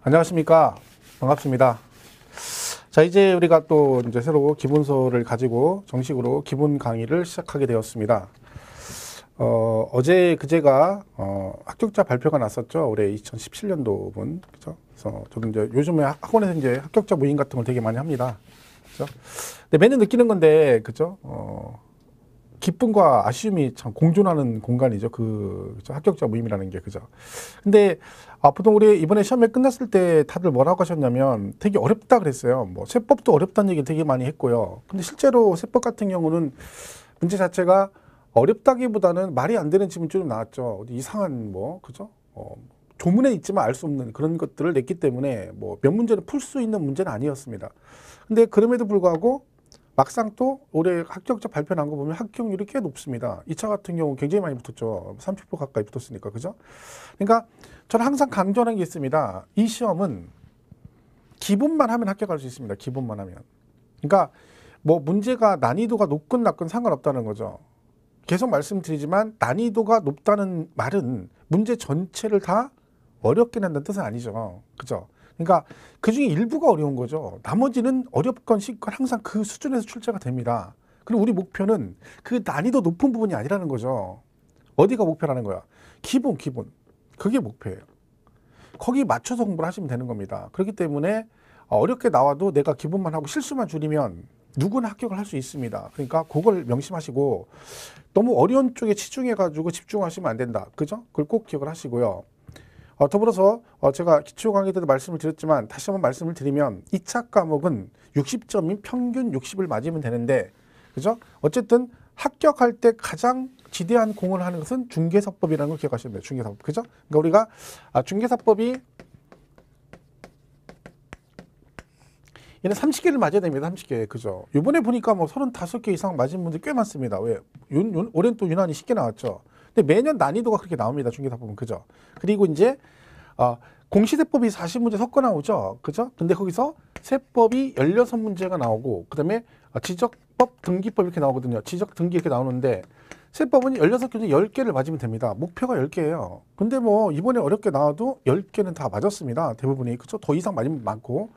안녕하십니까. 반갑습니다. 자, 이제 우리가 또 이제 새로 기본서를 가지고 정식으로 기본 강의를 시작하게 되었습니다. 어제 그제가 합격자 발표가 났었죠. 올해 2017년도분. 그죠? 그래서 저도 이제 요즘에 학원에서 이제 합격자 모임 같은 걸 되게 많이 합니다. 그죠? 근데 매년 느끼는 건데, 그죠? 기쁨과 아쉬움이 참 공존하는 공간이죠. 그죠? 합격자 모임이라는 게, 그죠? 근데 보통 우리 이번에 시험에 끝났을 때 다들 뭐라고 하셨냐면 되게 어렵다 그랬어요. 뭐 세법도 어렵다는 얘기 되게 많이 했고요. 근데 실제로 세법 같은 경우는 문제 자체가 어렵다기보다는 말이 안 되는 질문이 좀 나왔죠. 어디 이상한 뭐, 그죠? 조문에 있지만 알 수 없는 그런 것들을 냈기 때문에 뭐 몇 문제는 풀 수 있는 문제는 아니었습니다. 근데 그럼에도 불구하고 막상 또 올해 합격자 발표 난 거 보면 합격률이 꽤 높습니다. 2차 같은 경우 굉장히 많이 붙었죠. 30% 가까이 붙었으니까. 그죠? 그러니까 저는 항상 강조하는 게 있습니다. 이 시험은 기본만 하면 합격할 수 있습니다. 기본만 하면. 그러니까 뭐 문제가 난이도가 높건 낮건 상관없다는 거죠. 계속 말씀드리지만 난이도가 높다는 말은 문제 전체를 다 어렵게 낸다는 뜻은 아니죠. 그죠? 그러니까 그중에 일부가 어려운 거죠. 나머지는 어렵건 쉽건 항상 그 수준에서 출제가 됩니다. 그리고 우리 목표는 그 난이도 높은 부분이 아니라는 거죠. 어디가 목표라는 거야? 기본. 그게 목표예요. 거기 맞춰서 공부를 하시면 되는 겁니다. 그렇기 때문에 어렵게 나와도 내가 기본만 하고 실수만 줄이면 누구나 합격을 할 수 있습니다. 그러니까 그걸 명심하시고 너무 어려운 쪽에 치중해가지고 집중하시면 안 된다. 그죠? 그걸 꼭 기억을 하시고요. 더불어서 제가 기초 강의 때도 말씀을 드렸지만 다시 한번 말씀을 드리면 2차 과목은 60점인 평균 60을 맞으면 되는데, 그죠? 어쨌든 합격할 때 가장 지대한 공을 하는 것은 중개사법이라는 걸 기억하시면 돼요. 중개사법. 그죠? 그러니까 우리가 중개사법이 얘는 30개를 맞아야 됩니다. 30개. 그죠? 이번에 보니까 뭐 35개 이상 맞은 분들 꽤 많습니다. 왜? 올해는 또 유난히 쉽게 나왔죠. 근데 매년 난이도가 그렇게 나옵니다. 중개사법은. 그죠? 그리고 이제 공시세법이 40문제 섞어 나오죠. 그죠? 근데 거기서 세법이 16문제가 나오고, 그 다음에 지적법, 등기법 이렇게 나오거든요. 지적, 등기 이렇게 나오는데, 세법은 16개 중에 10개를 맞으면 됩니다. 목표가 10개예요. 근데 뭐 이번에 어렵게 나와도 10개는 다 맞았습니다. 대부분이. 그죠? 더 이상 맞으면 많고.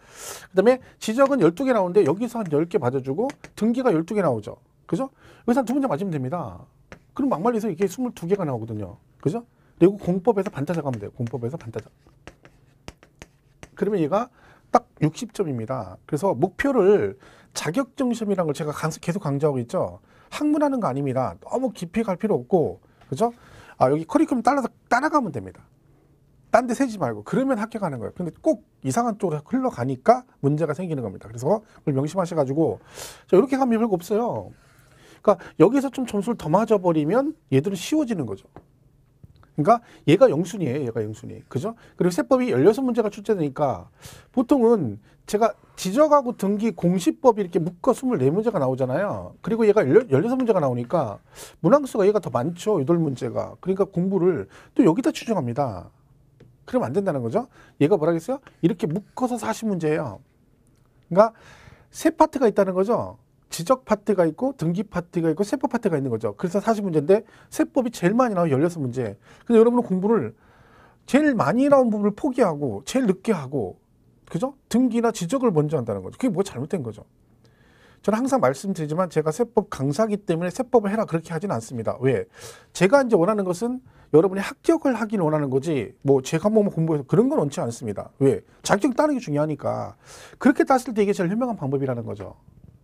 그 다음에 지적은 12개 나오는데 여기서 한 10개 맞아주고 등기가 12개 나오죠. 그죠? 여기서 한 2문제 맞으면 됩니다. 그럼 막말리서 이게 22개가 나오거든요. 그죠? 그리고 공법에서 반타작 하면 돼요. 공법에서 반타작. 그러면 얘가 딱 60점입니다. 그래서 목표를 자격증 시험이라는 걸 제가 계속 강조하고 있죠. 학문하는 거 아닙니다. 너무 깊이 갈 필요 없고, 그죠? 여기 커리큘럼 따라가면 됩니다. 딴 데 세지 말고. 그러면 합격하는 거예요. 근데 꼭 이상한 쪽으로 흘러가니까 문제가 생기는 겁니다. 그래서 그걸 명심하셔가지고, 이렇게 가면 별거 없어요. 그러니까 여기서 좀 점수를 더 맞아버리면 얘들은 쉬워지는 거죠. 그러니까 얘가 영순이에요. 얘가 영순이. 그죠? 그리고 세법이 16문제가 출제되니까 보통은 제가 지적하고 등기 공시법이 이렇게 묶어 24문제가 나오잖아요. 그리고 얘가 16문제가 나오니까 문항수가 얘가 더 많죠. 8문제가. 그러니까 공부를 또 여기다 추정합니다. 그러면 안 된다는 거죠. 얘가 뭐라겠어요? 이렇게 묶어서 40문제예요. 그러니까 세 파트가 있다는 거죠. 지적 파트가 있고 등기 파트가 있고 세법 파트가 있는 거죠. 그래서 40문제인데 세법이 제일 많이 나와요. 16문제. 근데 여러분은 공부를 제일 많이 나온 부분을 포기하고 제일 늦게 하고, 그죠? 등기나 지적을 먼저 한다는 거죠. 그게 뭐 잘못된 거죠. 저는 항상 말씀드리지만 제가 세법 강사기 때문에 세법을 해라 그렇게 하진 않습니다. 왜? 제가 이제 원하는 것은 여러분이 합격을 하길 원하는 거지 뭐 제가 뭐 공부해서 그런 건 원치 않습니다. 왜? 자격 따는 게 중요하니까. 그렇게 땄을 때 이게 제일 현명한 방법이라는 거죠.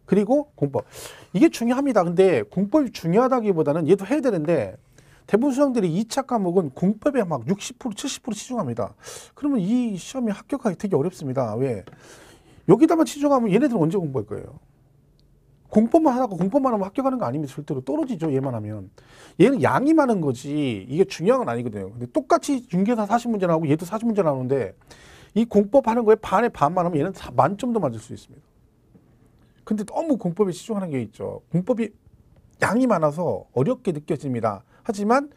그리고 공법. 이게 중요합니다. 근데 공법이 중요하다기보다는 얘도 해야 되는데 대부분 수험들이 2차 과목은 공법에 막 60%, 70% 치중합니다. 그러면 이 시험이 합격하기 되게 어렵습니다. 왜? 여기다만 치중하면 얘네들은 언제 공부할 거예요? 공법만 하다가 공법만 하면 합격하는 거 아닙니다. 절대로 떨어지죠. 얘만 하면. 얘는 양이 많은 거지 이게 중요한 건 아니거든요. 근데 똑같이 중개사 40문제 나오고 얘도 40문제 나오는데 이 공법 하는 거에 반에 반만 하면 얘는 만점도 맞을 수 있습니다. 근데 너무 공법에 치중하는 게 있죠. 공법이 양이 많아서 어렵게 느껴집니다. 하지만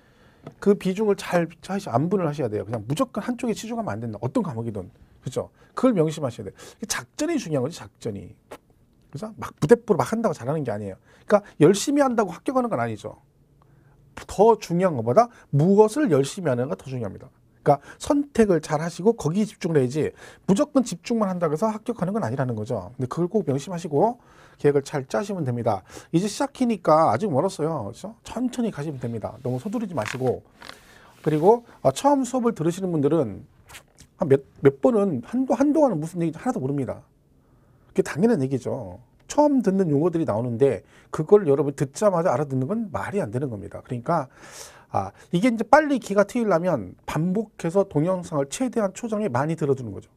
그 비중을 잘 안분을 하셔야 돼요. 그냥 무조건 한쪽에 치중하면 안 된다. 어떤 과목이든. 그죠? 그걸 명심하셔야 돼요. 작전이 중요한 거지, 작전이. 그죠? 막 부대뽀로 막 한다고 잘하는 게 아니에요. 그러니까 열심히 한다고 합격하는 건 아니죠. 더 중요한 것보다 무엇을 열심히 하는가 더 중요합니다. 그러니까 선택을 잘 하시고 거기에 집중을 해야지 무조건 집중만 한다고 해서 합격하는 건 아니라는 거죠. 근데 그걸 꼭 명심하시고 계획을 잘 짜시면 됩니다. 이제 시작이니까 아직 멀었어요. 그렇죠? 천천히 가시면 됩니다. 너무 서두르지 마시고. 그리고 처음 수업을 들으시는 분들은 한 몇 번은 한동안은 무슨 얘기인지 하나도 모릅니다. 그게 당연한 얘기죠. 처음 듣는 용어들이 나오는데 그걸 여러분 듣자마자 알아듣는 건 말이 안 되는 겁니다. 그러니까 이게 이제 빨리 기가 트이려면 반복해서 동영상을 최대한 초장에 많이 들어두는 거죠.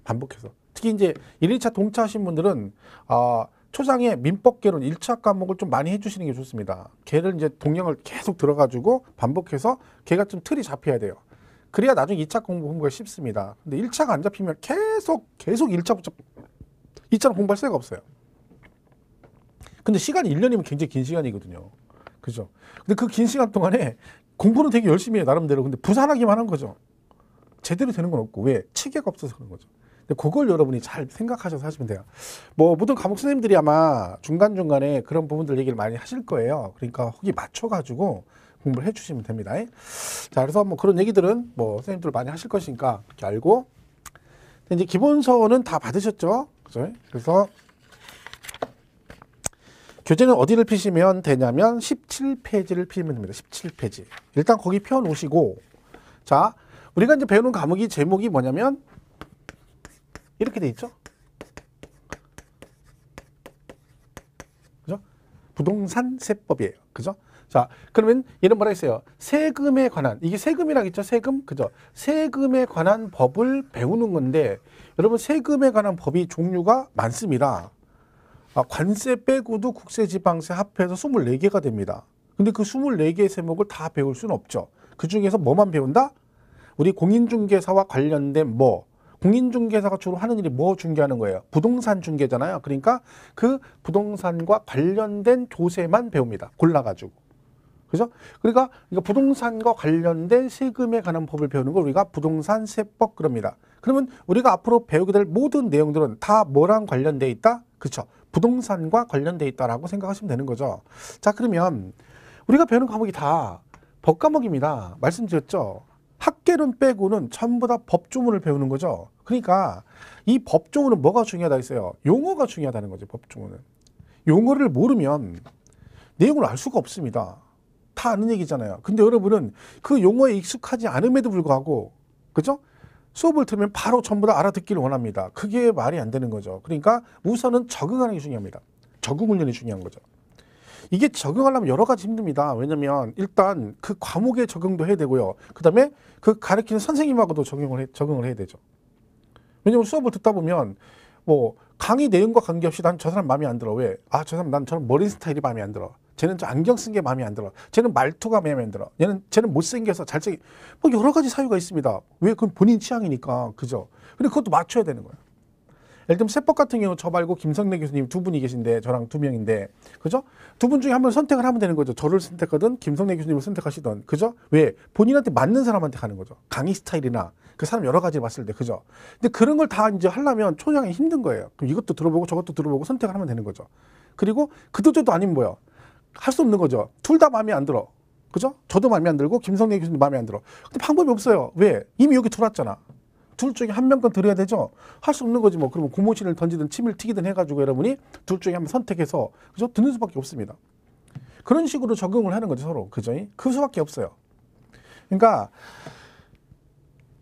반복해서. 특히 이제 1일차 동차하신 분들은 초장에 민법개론 1차 과목을 좀 많이 해주시는 게 좋습니다. 걔를 이제 동영을 계속 들어가지고 반복해서 걔가 좀 틀이 잡혀야 돼요. 그래야 나중에 2차 공부가 쉽습니다. 근데 1차가 안 잡히면 계속 1차부터 2차는 공부할 새가 없어요. 근데 시간이 1년이면 굉장히 긴 시간이거든요. 그죠? 근데 그 긴 시간 동안에 공부는 되게 열심히 해요, 나름대로. 근데 부산하기만 한 거죠. 제대로 되는 건 없고. 왜? 체계가 없어서 그런 거죠. 근데 그걸 여러분이 잘 생각하셔서 하시면 돼요. 뭐 모든 과목 선생님들이 아마 중간중간에 그런 부분들 얘기를 많이 하실 거예요. 그러니까 거기 맞춰가지고 공부를 해주시면 됩니다. 자, 그래서 뭐 그런 얘기들은 뭐 선생님들 많이 하실 것이니까 그렇게 알고. 이제 기본서는 다 받으셨죠? 그죠? 그래서 교재는 어디를 피시면 되냐면 17페이지를 피면 됩니다. 17페이지. 일단 거기 펴 놓으시고, 자, 우리가 이제 배우는 과목이 제목이 뭐냐면 이렇게 돼 있죠? 그죠? 부동산 세법이에요. 그죠? 자, 그러면 얘는 뭐라 했어요? 세금에 관한, 이게 세금이라고 했죠? 세금? 그죠? 세금에 관한 법을 배우는 건데, 여러분 세금에 관한 법이 종류가 많습니다. 관세 빼고도 국세, 지방세 합해서 24개가 됩니다. 근데 그 24개의 세목을 다 배울 수는 없죠. 그 중에서 뭐만 배운다? 우리 공인중개사와 관련된 공인중개사가 주로 하는 일이 뭐 중개하는 거예요? 부동산 중개잖아요. 그러니까 그 부동산과 관련된 조세만 배웁니다. 골라가지고. 그죠? 그러니까 부동산과 관련된 세금에 관한 법을 배우는 걸 우리가 부동산 세법 그럽니다. 그러면 우리가 앞으로 배우게 될 모든 내용들은 다 뭐랑 관련돼 있다? 그렇죠. 부동산과 관련돼 있다라고 생각하시면 되는 거죠. 자, 그러면 우리가 배우는 과목이 다 법 과목입니다. 말씀드렸죠. 학계론 빼고는 전부 다 법조문을 배우는 거죠. 그러니까 이 법조문은 뭐가 중요하다 했어요? 용어가 중요하다는 거죠. 법조문은. 용어를 모르면 내용을 알 수가 없습니다. 다 아는 얘기잖아요. 근데 여러분은 그 용어에 익숙하지 않음에도 불구하고, 그죠? 수업을 들으면 바로 전부 다 알아듣기를 원합니다. 그게 말이 안 되는 거죠. 그러니까 우선은 적응하는 게 중요합니다. 적응 훈련이 중요한 거죠. 이게 적응하려면 여러 가지 힘듭니다. 왜냐면 일단 그 과목에 적응도 해야 되고요. 그 다음에 그 가르치는 선생님하고도 적응을 해야 되죠. 왜냐면 수업을 듣다 보면 뭐 강의 내용과 관계없이 난 저 사람 마음에 안 들어. 왜? 저 사람 난 저런 머리 스타일이 마음에 안 들어. 쟤는 저 안경 쓴 게 마음에 안 들어. 쟤는 말투가 마음에 안 들어. 쟤는 못생겨서 잘생기. 뭐 여러 가지 사유가 있습니다. 왜? 그건 본인 취향이니까. 그죠? 근데 그것도 맞춰야 되는 거예요. 예를 들면 세법 같은 경우 저 말고 김성래 교수님 두 분이 계신데 저랑 두 명인데, 그죠? 두 분 중에 한 번 선택을 하면 되는 거죠. 저를 선택하든 김성래 교수님을 선택하시든. 그죠? 왜? 본인한테 맞는 사람한테 가는 거죠. 강의 스타일이나 그 사람 여러 가지 봤을 때. 그죠? 근데 그런 걸 다 이제 하려면 초장이 힘든 거예요. 그럼 이것도 들어보고 저것도 들어보고 선택을 하면 되는 거죠. 그리고 그도저도 아니면 뭐야? 할 수 없는 거죠. 둘 다 마음에 안 들어. 그죠? 저도 마음에 안 들고 김성래 교수님 마음에 안 들어. 근데 방법이 없어요. 왜? 이미 여기 들어왔잖아. 둘 중에 한 명 건 들어야 되죠. 할 수 없는 거지 뭐. 그러면 고무신을 던지든 침을 튀기든 해가지고 여러분이 둘 중에 한 번 선택해서, 그죠? 듣는 수밖에 없습니다. 그런 식으로 적응을 하는 거죠, 서로. 그죠? 그 수밖에 없어요. 그러니까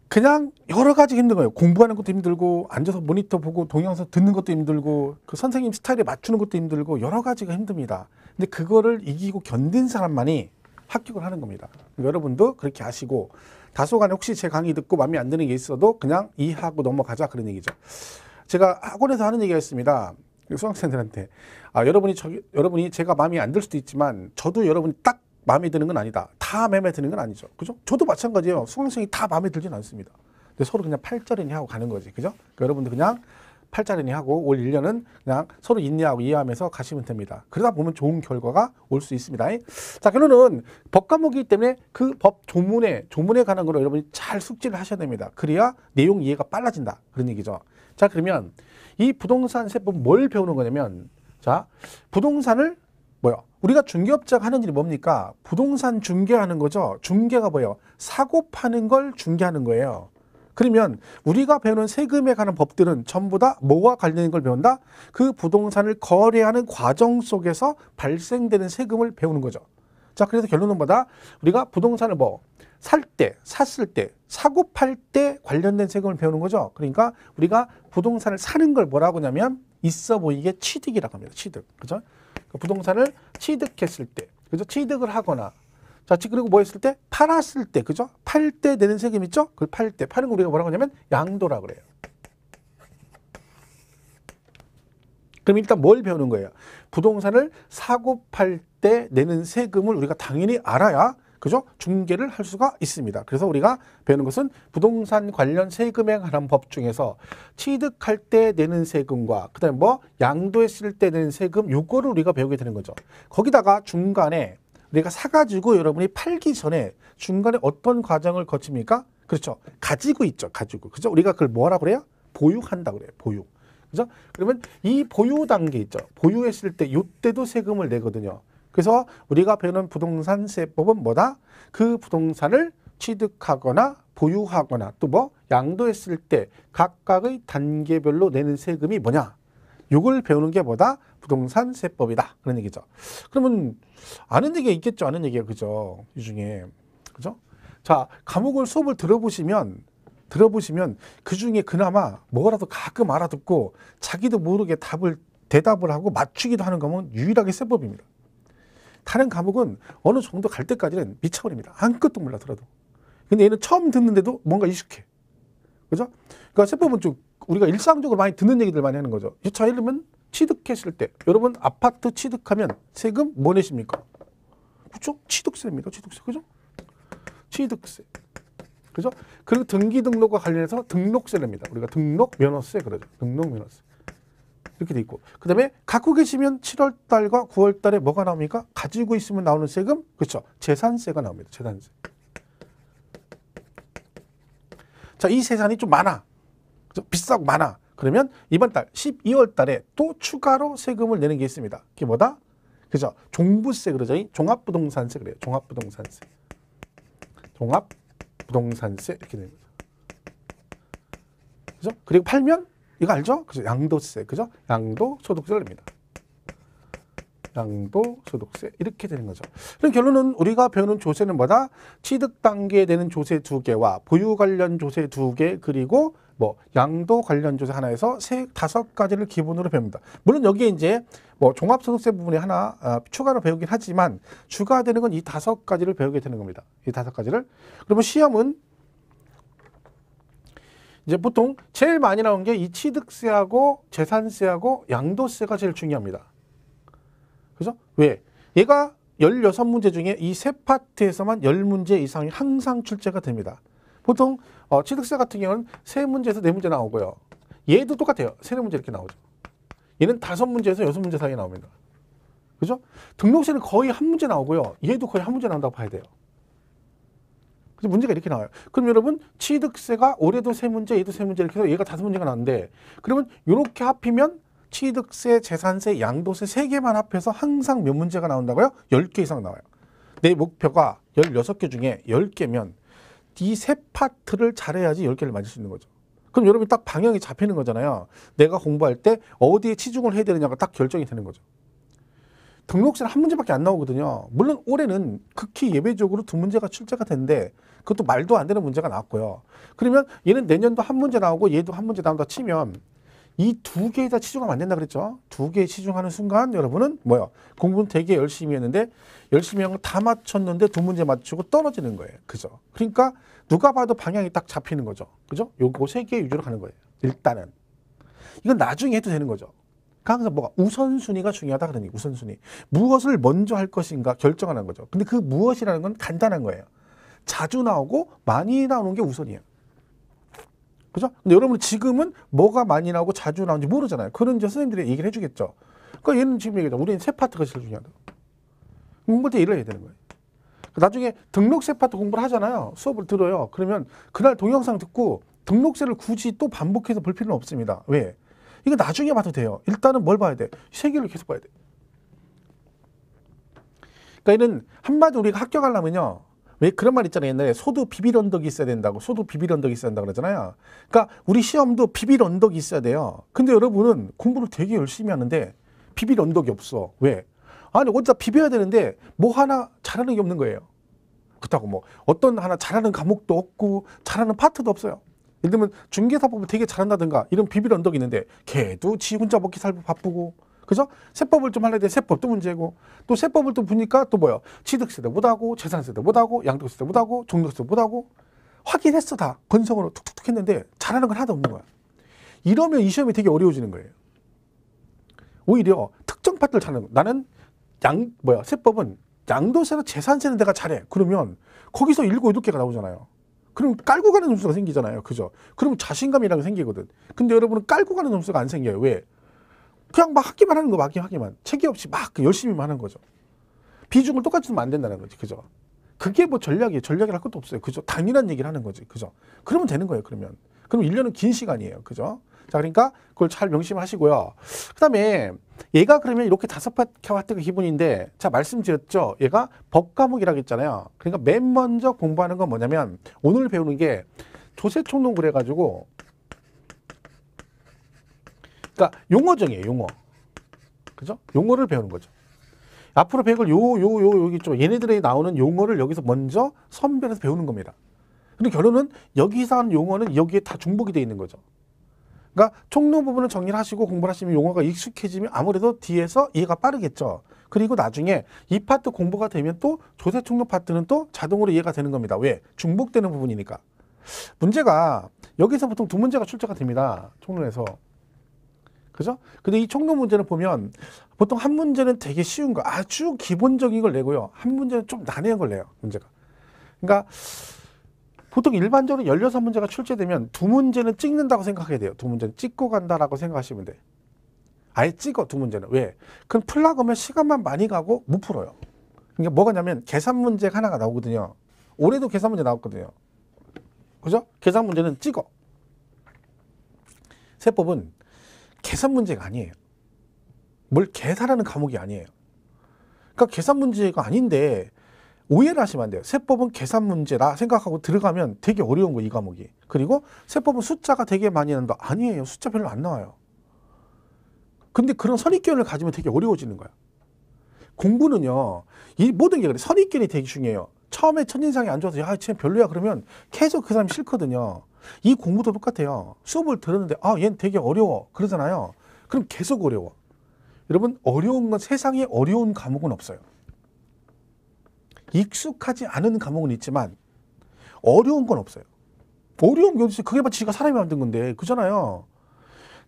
그냥 여러 가지 힘든 거예요. 공부하는 것도 힘들고, 앉아서 모니터 보고 동영상 듣는 것도 힘들고, 그 선생님 스타일에 맞추는 것도 힘들고, 여러 가지가 힘듭니다. 근데 그거를 이기고 견딘 사람만이 합격을 하는 겁니다. 여러분도 그렇게 아시고, 다소간에 혹시 제 강의 듣고 마음에 안 드는 게 있어도 그냥 이해하고 넘어가자, 그런 얘기죠. 제가 학원에서 하는 얘기가 있습니다. 수강생들한테. 여러분이 제가 마음에 안 들 수도 있지만 저도 여러분이 딱 마음에 드는 건 아니다. 다 마음에 드는 건 아니죠. 그죠? 저도 마찬가지예요. 수강생이 다 마음에 들진 않습니다. 근데 서로 그냥 팔자리니 하고 가는 거지. 그죠? 그러니까 여러분들 그냥 팔자리니 하고 올 1년은 그냥 서로 인내하고 이해하면서 가시면 됩니다. 그러다 보면 좋은 결과가 올 수 있습니다. 자, 결론은 법 과목이기 때문에 그 법 조문에 관한 거로 여러분이 잘 숙지를 하셔야 됩니다. 그래야 내용 이해가 빨라진다. 그런 얘기죠. 자, 그러면 이 부동산 세법 뭘 배우는 거냐면, 자, 부동산을 뭐야? 우리가 중개업자가 하는 일이 뭡니까? 부동산 중개하는 거죠. 중개가 뭐예요? 사고 파는 걸 중개하는 거예요. 그러면 우리가 배우는 세금에 관한 법들은 전부 다 뭐와 관련된 걸 배운다? 그 부동산을 거래하는 과정 속에서 발생되는 세금을 배우는 거죠. 자, 그래서 결론은 뭐다? 우리가 부동산을 뭐 살 때, 샀을 때, 사고 팔 때 관련된 세금을 배우는 거죠. 그러니까 우리가 부동산을 사는 걸 뭐라고 하냐면 있어 보이게 취득이라고 합니다. 취득. 그죠? 부동산을 취득했을 때, 그죠? 취득을 하거나, 자, 그리고 뭐 했을 때? 팔았을 때, 그죠? 팔 때 내는 세금 있죠? 그걸 팔 때, 파는 거 우리가 뭐라고 하냐면 양도라고 그래요. 그럼 일단 뭘 배우는 거예요? 부동산을 사고 팔 때 내는 세금을 우리가 당연히 알아야, 그죠? 중개를 할 수가 있습니다. 그래서 우리가 배우는 것은 부동산 관련 세금에 관한 법 중에서 취득할 때 내는 세금과 그다음에 뭐 양도했을 때 내는 세금, 요거를 우리가 배우게 되는 거죠. 거기다가 중간에 우리가 사가지고 여러분이 팔기 전에 중간에 어떤 과정을 거칩니까? 그렇죠. 가지고 있죠. 가지고. 그죠? 우리가 그걸 뭐라고 그래요? 보유한다고 그래요. 보유. 그죠? 그러면 이 보유 단계 있죠. 보유했을 때 요때도 세금을 내거든요. 그래서 우리가 배우는 부동산세법은 뭐다? 그 부동산을 취득하거나 보유하거나 또 뭐 양도했을 때 각각의 단계별로 내는 세금이 뭐냐? 요걸 배우는 게 뭐다? 부동산세법이다. 그런 얘기죠. 그러면 아는 얘기가 있겠죠. 아는 얘기가. 그죠? 이 중에. 그죠? 자, 과목을 수업을 들어보시면 그 중에 그나마 뭐라도 가끔 알아듣고 자기도 모르게 대답을 하고 맞추기도 하는 과목은 유일하게 세법입니다. 다른 과목은 어느 정도 갈 때까지는 미쳐버립니다. 아무것도 몰라 들어도. 근데 얘는 처음 듣는데도 뭔가 익숙해. 그죠? 그러니까 세법은 좀 우리가 일상적으로 많이 듣는 얘기들 많이 하는 거죠. 자, 예를 들면 취득했을 때 여러분 아파트 취득하면 세금 뭐 내십니까? 그렇죠? 취득세입니다. 취득세. 그죠? 취득세. 그죠? 그리고 등기 등록과 관련해서 등록세를 냅니다. 우리가 등록 면허세 그러죠. 등록 면허세. 이렇게 돼 있고. 그다음에 갖고 계시면 7월 달과 9월 달에 뭐가 나옵니까? 가지고 있으면 나오는 세금? 그렇죠. 재산세가 나옵니다. 재산세. 자, 이 재산이 좀 많아. 그죠? 비싸고 많아. 그러면 이번 달 12월 달에 또 추가로 세금을 내는 게 있습니다. 그게 뭐다? 그죠? 종부세 그러죠. 종합부동산세 그래요. 종합부동산세. 종합부동산세 이렇게 되는 거죠. 그죠? 그리고 팔면 이거 알죠? 그죠? 양도세. 그죠? 양도소득세를 냅니다. 양도소득세 이렇게 되는 거죠. 그럼 결론은 우리가 배우는 조세는 뭐다? 취득 단계에 되는 조세 2개와 보유 관련 조세 2개 그리고 뭐 양도 관련 조세 하나에서 5가지를 기본으로 배웁니다. 물론 여기에 이제 뭐 종합소득세 부분에 하나 추가로 배우긴 하지만 추가되는 건 이 5가지를 배우게 되는 겁니다. 이 5가지를. 그러면 시험은 이제 보통 제일 많이 나온 게 이 취득세하고 재산세하고 양도세가 제일 중요합니다. 그죠? 왜? 얘가 16문제 중에 이 세 파트에서만 10문제 이상이 항상 출제가 됩니다. 보통 취득세 같은 경우는 3문제에서 4문제 나오고요. 얘도 똑같아요. 3-4문제 이렇게 나오죠. 얘는 5문제에서 6문제 사이에 나옵니다. 그죠? 등록세는 거의 한 문제 나오고요. 얘도 거의 한 문제 나온다고 봐야 돼요. 문제가 이렇게 나와요. 그럼 여러분 취득세가 올해도 3문제, 얘도 3문제 이렇게 해서 얘가 5문제가 나왔는데 그러면 이렇게 합이면 취득세, 재산세, 양도세 3개만 합해서 항상 몇 문제가 나온다고요? 10개 이상 나와요. 내 목표가 16개 중에 10개면 이 세 파트를 잘해야지 10개를 맞을 수 있는 거죠. 그럼 여러분이 딱 방향이 잡히는 거잖아요. 내가 공부할 때 어디에 치중을 해야 되느냐가 딱 결정이 되는 거죠. 등록세는 한 문제밖에 안 나오거든요. 물론 올해는 극히 예외적으로 2문제가 출제가 된데 그것도 말도 안 되는 문제가 나왔고요. 그러면 얘는 내년도 한 문제 나오고 얘도 한 문제 나온다 치면 이 2개에다 치중하면 안 된다 그랬죠. 2개에 치중하는 순간 여러분은 뭐요? 공부는 되게 열심히 했는데 열심히 한 거 다 맞췄는데 2문제 맞추고 떨어지는 거예요. 그죠? 그러니까 누가 봐도 방향이 딱 잡히는 거죠. 그죠? 요거 3개 위주로 가는 거예요. 일단은. 이건 나중에 해도 되는 거죠. 항상 뭐가 우선순위가 중요하다 그러니 우선순위. 무엇을 먼저 할 것인가 결정하는 거죠. 근데 그 무엇이라는 건 간단한 거예요. 자주 나오고 많이 나오는 게 우선이에요. 그죠? 근데 여러분 지금은 뭐가 많이 나오고 자주 나오는지 모르잖아요. 그런 이제 선생님들이 얘기를 해주겠죠. 그러니까 얘는 지금 얘기하죠. 우리는 세 파트가 제일 중요하다. 공부할 때 일을 해야 되는 거예요. 나중에 등록세 파트 공부를 하잖아요. 수업을 들어요. 그러면 그날 동영상 듣고 등록세를 굳이 또 반복해서 볼 필요는 없습니다. 왜? 이거 나중에 봐도 돼요. 일단은 뭘 봐야 돼? 3개를 계속 봐야 돼. 그러니까 이는 한마디로 우리가 합격하려면요. 왜 그런 말 있잖아요. 옛날에 소도 비빌 언덕이 있어야 된다고. 소도 비빌 언덕이 있어야 된다고 그러잖아요. 그러니까 우리 시험도 비빌 언덕이 있어야 돼요. 근데 여러분은 공부를 되게 열심히 하는데 비빌 언덕이 없어. 왜? 아니 어디다 비벼야 되는데 뭐 하나 잘하는 게 없는 거예요. 그렇다고 뭐 어떤 하나 잘하는 과목도 없고 잘하는 파트도 없어요. 예를 들면 중개사법을 되게 잘한다든가 이런 비빌 언덕이 있는데 걔도 지 혼자 먹기 살기 바쁘고 그죠? 세법을 좀 하려야 돼. 세법도 문제고 또 세법을 또 보니까 또 뭐요? 취득세도 못하고 재산세도 못하고 양도세도 못하고 종료세도 못하고 확인했어 다. 건성으로 툭툭툭 했는데 잘하는 건 하나도 없는 거야. 이러면 이 시험이 되게 어려워지는 거예요. 오히려 특정 파트를 잘하는 거야. 나는 세법은 양도세나 재산세는 내가 잘해. 그러면 거기서 7, 8개가 나오잖아요. 그럼 깔고 가는 점수가 생기잖아요. 그죠? 그러면 자신감이라는 게 생기거든. 근데 여러분은 깔고 가는 점수가 안 생겨요. 왜? 그냥 막 하기만 하는 거, 하기만. 체계 없이 막 열심히만 하는 거죠. 비중을 똑같이 두면 안 된다는 거지. 그죠? 그게 뭐 전략이에요. 전략이랄 것도 없어요. 그죠? 당연한 얘기를 하는 거지. 그죠? 그러면 되는 거예요. 그러면. 그럼 1년은 긴 시간이에요. 그죠? 자, 그러니까 그걸 잘 명심하시고요. 그 다음에 얘가 그러면 이렇게 5파트가 기본인데, 자, 말씀드렸죠. 얘가 법 과목이라고 했잖아요. 그러니까 맨 먼저 공부하는 건 뭐냐면, 오늘 배우는 게 조세총론 그래가지고, 그러니까 용어정이에요. 용어. 그죠? 용어를 배우는 거죠. 앞으로 배울 여기 좀 얘네들이 나오는 용어를 여기서 먼저 선별해서 배우는 겁니다. 근데 결론은 여기서 하는 용어는 여기에 다 중복이 되어 있는 거죠. 그러니까 총론 부분을 정리를 하시고 공부를 하시면 용어가 익숙해지면 아무래도 뒤에서 이해가 빠르겠죠. 그리고 나중에 이 파트 공부가 되면 또 조세총론 파트는 또 자동으로 이해가 되는 겁니다. 왜? 중복되는 부분이니까. 문제가 여기서 보통 2문제가 출제가 됩니다. 총론에서. 그죠? 근데 이 총론 문제는 보면 보통 한 문제는 되게 쉬운 거, 아주 기본적인 걸 내고요. 한 문제는 좀 난해한 걸 내요. 문제가. 그러니까 보통 일반적으로 16문제가 출제되면 2문제는 찍는다고 생각해야 돼요. 2문제는 찍고 간다라고 생각하시면 돼. 아예 찍어 2문제는. 왜? 그럼 풀라고 하면 시간만 많이 가고 못 풀어요. 그러니까 뭐가 냐면 계산 문제가 하나가 나오거든요. 올해도 계산 문제 나왔거든요. 그죠? 계산 문제는 찍어. 세법은 계산 문제가 아니에요. 뭘 계산하는 과목이 아니에요. 그러니까 계산 문제가 아닌데 오해를 하시면 안 돼요. 세법은 계산 문제라 생각하고 들어가면 되게 어려운 거예요, 이 과목이. 그리고 세법은 숫자가 되게 많이 난다. 아니에요. 숫자 별로 안 나와요. 근데 그런 선입견을 가지면 되게 어려워지는 거야. 공부는요, 이 모든 게 그래. 선입견이 되게 중요해요. 처음에 첫인상이 안 좋아서 야, 쟤 별로야 그러면 계속 그 사람이 싫거든요. 이 공부도 똑같아요. 수업을 들었는데 얘는 되게 어려워 그러잖아요. 그럼 계속 어려워. 여러분, 어려운 건 세상에 어려운 과목은 없어요. 익숙하지 않은 과목은 있지만 어려운 건 없어요. 어려운 게 어딨어요. 그게 봐 지가 사람이 만든 건데. 그잖아요.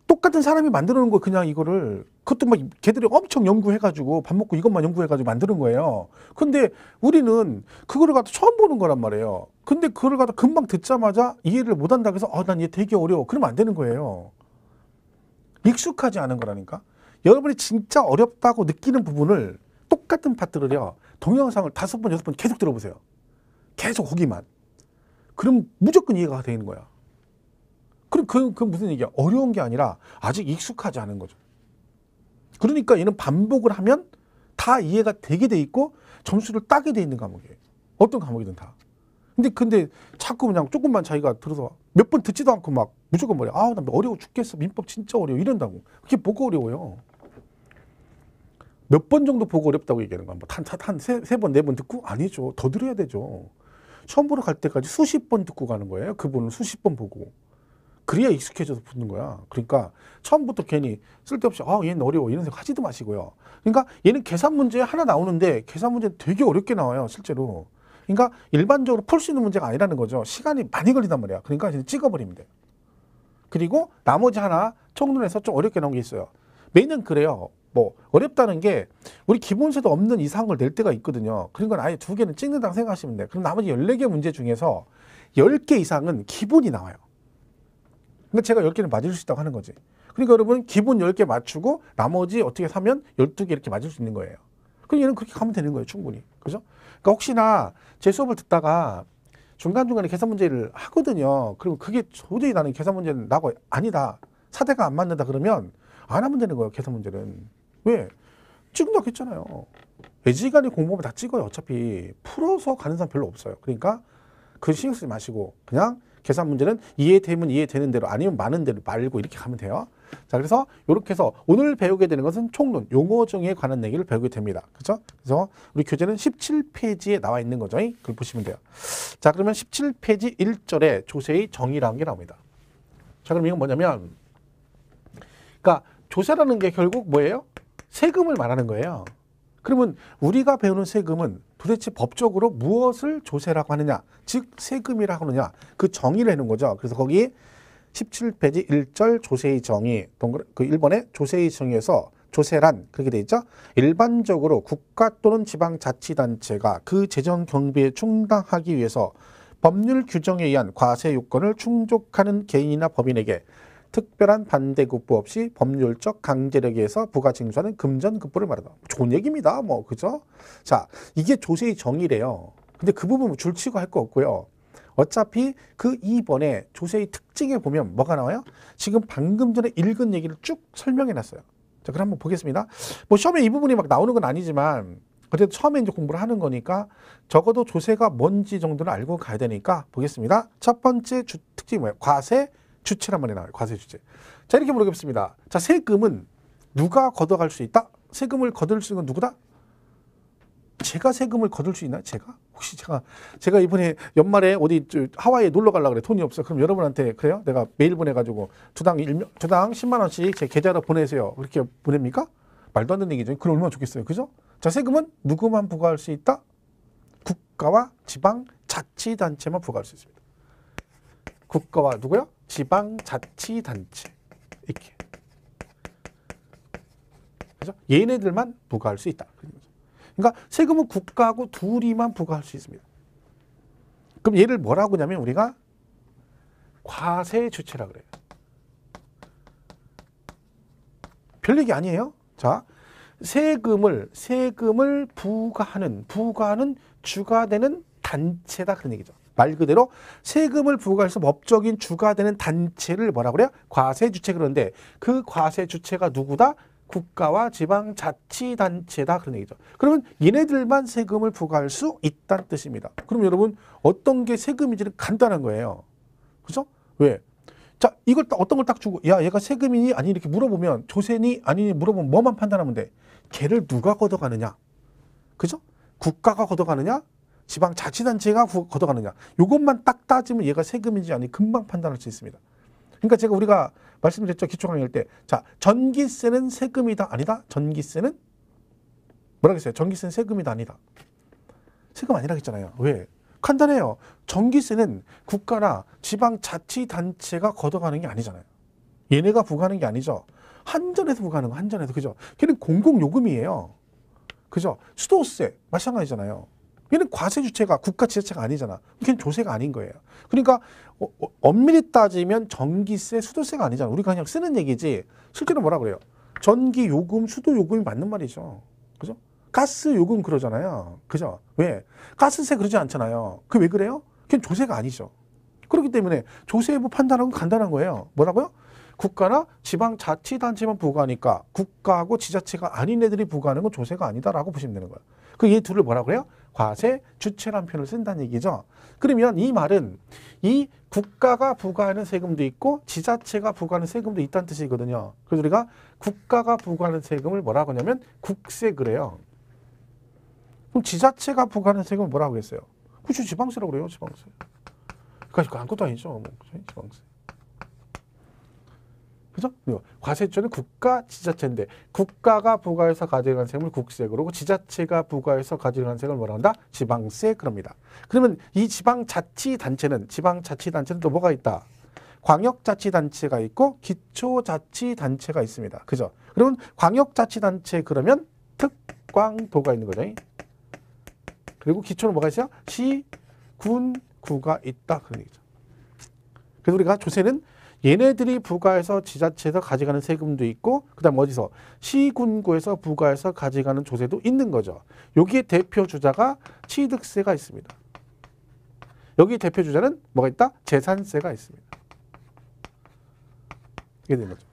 똑같은 사람이 만들어 놓은 거 그냥 이거를 그것도 막 걔들이 엄청 연구해가지고 밥 먹고 이것만 연구해가지고 만드는 거예요. 근데 우리는 그거를 갖다 처음 보는 거란 말이에요. 근데 그거를 갖다 금방 듣자마자 이해를 못 한다고 해서 난 얘 되게 어려워. 그러면 안 되는 거예요. 익숙하지 않은 거라니까. 여러분이 진짜 어렵다고 느끼는 부분을 똑같은 파트를요. 동영상을 5번, 6번 계속 들어보세요. 계속 거기만. 그럼 무조건 이해가 되는 거야. 그럼 그건 무슨 얘기야? 어려운 게 아니라 아직 익숙하지 않은 거죠. 그러니까 얘는 반복을 하면 다 이해가 되게 돼 있고 점수를 따게 돼 있는 과목이에요. 어떤 과목이든 다. 근데 자꾸 그냥 조금만 자기가 들어서 몇 번 듣지도 않고 막 무조건 뭐래. 나 어려워 죽겠어. 민법 진짜 어려워. 이런다고. 그게 뭐가 어려워요? 몇 번 정도 보고 어렵다고 얘기하는 거야. 한 세 번, 4번 듣고? 아니죠. 더 들어야 되죠. 처음 보러 갈 때까지 수십 번 듣고 가는 거예요. 그분은 수십 번 보고. 그래야 익숙해져서 붙는 거야. 그러니까 처음부터 괜히 쓸데없이 얘는 어려워 이런 생각 하지도 마시고요. 그러니까 얘는 계산 문제 하나 나오는데 계산 문제는 되게 어렵게 나와요. 실제로. 그러니까 일반적으로 풀 수 있는 문제가 아니라는 거죠. 시간이 많이 걸리단 말이야. 그러니까 이제 찍어버리면 돼요. 그리고 나머지 하나 총론에서 좀 어렵게 나온 게 있어요. 매년 그래요. 뭐 어렵다는 게 우리 기본세도 없는 이상을 낼 때가 있거든요. 그런 건 아예 2개는 찍는다고 생각하시면 돼요. 그럼 나머지 14개 문제 중에서 10개 이상은 기본이 나와요. 그러니까 제가 10개는 맞을 수 있다고 하는 거지. 그러니까 여러분 기본 10개 맞추고 나머지 어떻게 사면 12개 이렇게 맞을 수 있는 거예요. 그럼 얘는 그렇게 가면 되는 거예요. 충분히. 그죠? 그러니까 혹시나 제 수업을 듣다가 중간중간에 계산 문제를 하거든요. 그리고 그게 도저히 나는 계산 문제는 나고 아니다. 사대가 안 맞는다 그러면 안 하면 되는 거예요. 계산 문제는. 왜? 찍는다고 했잖아요. 외지간에 공부하면 다 찍어요. 어차피 풀어서 가는 사람 별로 없어요. 그러니까 그 신경 쓰지 마시고 그냥 계산 문제는 이해되면 이해되는 대로 아니면 많은 대로 말고 이렇게 가면 돼요. 자, 그래서 이렇게 해서 오늘 배우게 되는 것은 총론, 용어 정의에 관한 얘기를 배우게 됩니다. 그죠? 그래서 우리 교재는 17페이지에 나와 있는 거죠. 그걸 보시면 돼요. 자, 그러면 17페이지 1절에 조세의 정의라는 게 나옵니다. 자, 그럼 이건 뭐냐면, 그러니까 조세라는 게 결국 뭐예요? 세금을 말하는 거예요. 그러면 우리가 배우는 세금은 도대체 법적으로 무엇을 조세라고 하느냐, 즉 세금이라고 하느냐, 그 정의를 해놓은 거죠. 그래서 거기 17페이지 1절 조세의 정의, 그 1번에 조세의 정의에서 조세란 그렇게 돼 있죠. 일반적으로 국가 또는 지방자치단체가 그 재정 경비에 충당하기 위해서 법률 규정에 의한 과세 요건을 충족하는 개인이나 법인에게 특별한 반대급부 없이 법률적 강제력에 의해서 부가징수하는 금전급부를 말하다. 좋은 얘기입니다. 뭐 그죠? 자, 이게 조세의 정의래요. 근데 그 부분 줄치고 할 거 없고요. 어차피 그 2번에 조세의 특징에 보면 뭐가 나와요? 지금 방금 전에 읽은 얘기를 쭉 설명해 놨어요. 자, 그럼 한번 보겠습니다. 뭐 시험에 이 부분이 막 나오는 건 아니지만 그래도 처음에 이제 공부를 하는 거니까 적어도 조세가 뭔지 정도는 알고 가야 되니까 보겠습니다. 첫 번째 특징이 뭐예요? 과세 주체란 말이 나와요. 과세 주체. 자, 이렇게 물어보겠습니다. 자, 세금은 누가 걷어갈 수 있다? 세금을 거둘 수 있는 건 누구다? 제가 세금을 거둘 수 있나요? 제가? 혹시 제가 이번에 연말에 어디 하와이에 놀러 가려고 그래. 돈이 없어. 그럼 여러분한테 그래요? 내가 메일 보내가지고 두당 10만 원씩 제 계좌로 보내세요. 그렇게 보냅니까? 말도 안 되는 얘기죠. 그럼 얼마나 좋겠어요. 그죠? 자, 세금은 누구만 부과할 수 있다? 국가와 지방자치단체만 부과할 수 있습니다. 국가와 누구요? 지방자치단체. 이렇게. 그죠? 얘네들만 부과할 수 있다. 그러니까 세금은 국가하고 둘이만 부과할 수 있습니다. 그럼 얘를 뭐라고 하냐면 우리가 과세 주체라 그래요. 별 얘기 아니에요. 자, 세금을 부과하는 주가 되는 단체다 그런 얘기죠. 말 그대로 세금을 부과해서 법적인 주가 되는 단체를 뭐라고 그래요? 과세 주체. 그런데 그 과세 주체가 누구다? 국가와 지방자치단체다 그런 얘기죠. 그러면 얘네들만 세금을 부과할 수 있다는 뜻입니다. 그럼 여러분 어떤 게 세금인지는 간단한 거예요. 그죠? 왜? 자, 이걸 어떤 걸 딱 주고 야, 얘가 세금이니 아니 이렇게 물어보면 조세니 아니니 물어보면 뭐만 판단하면 돼? 걔를 누가 걷어가느냐? 그죠? 국가가 걷어가느냐? 지방자치단체가 걷어가느냐? 이것만 딱 따지면 얘가 세금인지 아니 금방 판단할 수 있습니다. 그러니까 우리가 말씀드렸죠. 기초강의할 때. 자, 전기세는 세금이다 아니다? 전기세는 뭐라고 했어요? 전기세는 세금이다 아니다? 세금 아니라고 했잖아요. 왜? 간단해요. 전기세는 국가나 지방자치단체가 걷어가는 게 아니잖아요. 얘네가 부과하는 게 아니죠. 한전에서 부과하는 거, 한전에서. 그죠? 걔는 공공요금이에요. 그죠? 수도세 마찬가지잖아요. 얘는 과세 주체가 국가 지자체가 아니잖아. 걔는 조세가 아닌 거예요. 그러니까 엄밀히 따지면 전기세, 수도세가 아니잖아. 우리가 그냥 쓰는 얘기지. 실제로 뭐라 그래요? 전기 요금, 수도 요금이 맞는 말이죠. 그죠? 가스 요금 그러잖아요. 그죠? 왜? 가스세 그러지 않잖아요. 그 왜 그래요? 걔는 조세가 아니죠. 그렇기 때문에 조세 여부 판단하는 건 간단한 거예요. 뭐라고요? 국가나 지방자치단체만 부과하니까 국가하고 지자체가 아닌 애들이 부과하는 건 조세가 아니다라고 보시면 되는 거예요. 그 얘 둘을 뭐라고 그래요? 과세 주체라는 표현을 쓴다는 얘기죠. 그러면 이 말은 이 국가가 부과하는 세금도 있고 지자체가 부과하는 세금도 있다는 뜻이거든요. 그래서 우리가 국가가 부과하는 세금을 뭐라고 하냐면 국세 그래요. 그럼 지자체가 부과하는 세금을 뭐라고 했어요? 그렇죠. 지방세라고 그래요. 지방세. 그러니까 아무것도 아니죠. 뭐, 지방세. 그죠? 과세주는 국가, 지자체인데 국가가 부과해서 가져간 세금을 국세, 그러고 지자체가 부과해서 가져간 세금을 뭐라 한다? 지방세 그럽니다. 그러면 이 지방자치단체는 또 뭐가 있다? 광역자치단체가 있고 기초자치단체가 있습니다. 그죠? 그러면 광역자치단체 그러면 특광도가 있는 거죠. 그리고 기초는 뭐가 있어요? 시, 군, 구가 있다 그런 얘기죠. 그래서 우리가 조세는 얘네들이 부과해서 지자체에서 가져가는 세금도 있고 그다음 어디서 시군구에서 부과해서 가져가는 조세도 있는 거죠. 여기에 대표 주자가 취득세가 있습니다. 여기 대표 주자는 뭐가 있다? 재산세가 있습니다. 이게 되는 거죠.